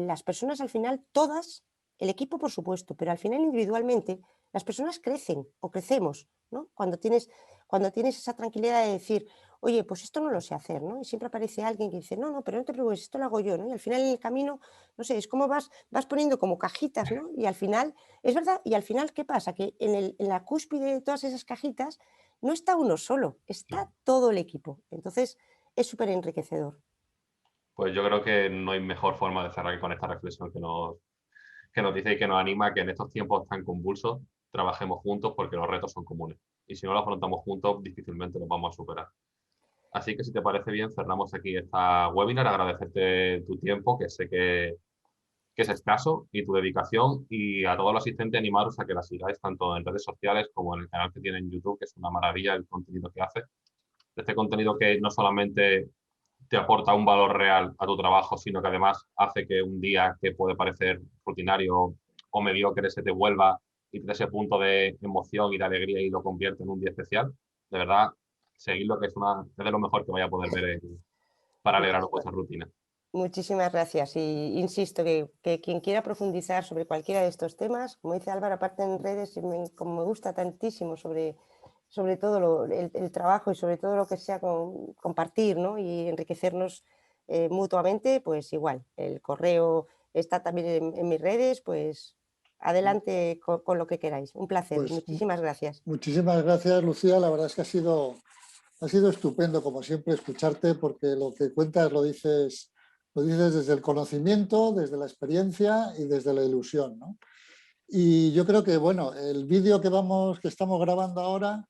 las personas al final todas, el equipo por supuesto, pero al final individualmente las personas crecen o crecemos, ¿no? Cuando tienes esa tranquilidad de decir, oye, pues esto no lo sé hacer, ¿no? Y siempre aparece alguien que dice, no, pero no te preocupes, esto lo hago yo, ¿no? Y al final en el camino, no sé, es como vas poniendo como cajitas, ¿no? Y al final, es verdad, y al final, ¿qué pasa? Que en la cúspide de todas esas cajitas no está uno solo, está todo el equipo. Entonces, es súper enriquecedor. pues yo creo que no hay mejor forma de cerrar que con esta reflexión que nos dice y que nos anima que en estos tiempos tan convulsos trabajemos juntos porque los retos son comunes. Y si no los afrontamos juntos, difícilmente los vamos a superar. Así que si te parece bien, cerramos aquí esta webinar. Agradecerte tu tiempo, que sé que es escaso, y tu dedicación, y a todos los asistentes animaros a que la sigáis tanto en redes sociales como en el canal que tiene en YouTube, que es una maravilla el contenido que hace. Este contenido que no solamente te aporta un valor real a tu trabajo, sino que además hace que un día que puede parecer rutinario o mediocre se te vuelva y te dé ese punto de emoción y de alegría y lo convierte en un día especial. De verdad, seguidlo, que es de lo mejor que vaya a poder ver para alegrar vuestra rutina. Muchísimas gracias. Y insisto que quien quiera profundizar sobre cualquiera de estos temas, como dice Álvaro, aparte en redes, como me gusta tantísimo sobre todo el trabajo y sobre todo lo que sea compartir, ¿no? Y enriquecernos mutuamente, pues igual. El correo está también en mis redes, pues adelante con lo que queráis. Un placer. Pues, muchísimas gracias. Muchísimas gracias, Lucía. La verdad es que ha sido estupendo, como siempre, escucharte, porque lo que cuentas lo dices desde el conocimiento, desde la experiencia y desde la ilusión, ¿no? Y yo creo que, bueno, el vídeo que estamos grabando ahora,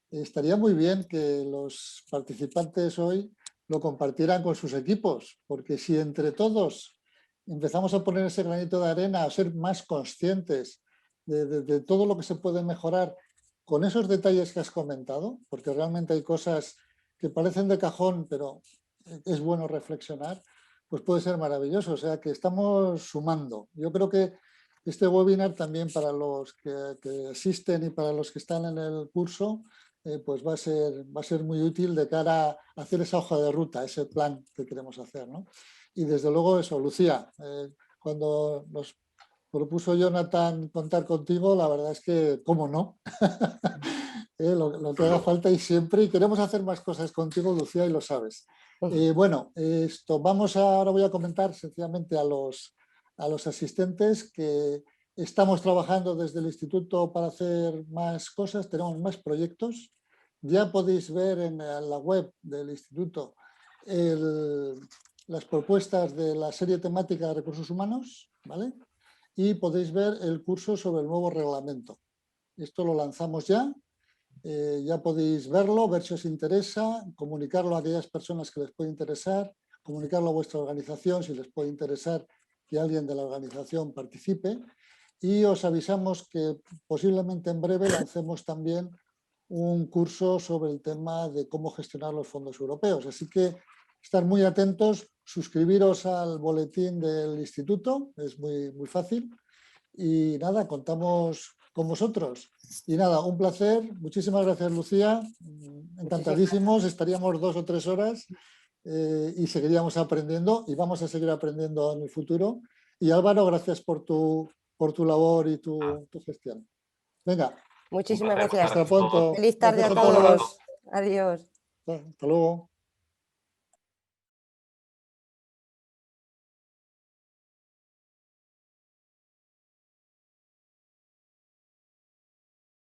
estaría muy bien que los participantes hoy lo compartieran con sus equipos, porque si entre todos empezamos a poner ese granito de arena, a ser más conscientes de todo lo que se puede mejorar con esos detalles que has comentado, porque realmente hay cosas que parecen de cajón, pero es bueno reflexionar, pues puede ser maravilloso. O sea, que estamos sumando. Yo creo que este webinar también, para los que asisten y para los que están en el curso, pues va a ser muy útil de cara a hacer esa hoja de ruta, ese plan que queremos hacer, ¿no? Y desde luego eso, Lucía, cuando nos propuso Jonathan contar contigo, la verdad es que, ¿cómo no? Lo que haga falta, y siempre, y queremos hacer más cosas contigo, Lucía, y lo sabes. Bueno, ahora voy a comentar sencillamente a los asistentes que estamos trabajando desde el instituto para hacer más cosas, tenemos más proyectos. Ya podéis ver en la web del instituto las propuestas de la serie temática de recursos humanos, ¿vale? Y podéis ver el curso sobre el nuevo reglamento. Esto lo lanzamos ya. Ya podéis verlo, ver si os interesa, comunicarlo a aquellas personas que les puede interesar, comunicarlo a vuestra organización si les puede interesar que alguien de la organización participe, y os avisamos que posiblemente en breve lancemos también un curso sobre el tema de cómo gestionar los fondos europeos. Así que estar muy atentos, suscribiros al boletín del instituto, es muy fácil, y nada, contamos con vosotros. Y nada, un placer. Muchísimas gracias, Lucía. Encantadísimos. Estaríamos 2 o 3 horas y seguiríamos aprendiendo, y vamos a seguir aprendiendo en el futuro. Y Álvaro, gracias por tu labor y tu gestión. Venga. Muchísimas gracias. Hasta pronto. Feliz tarde a Gracias a todos. todos. Adiós. Hasta luego.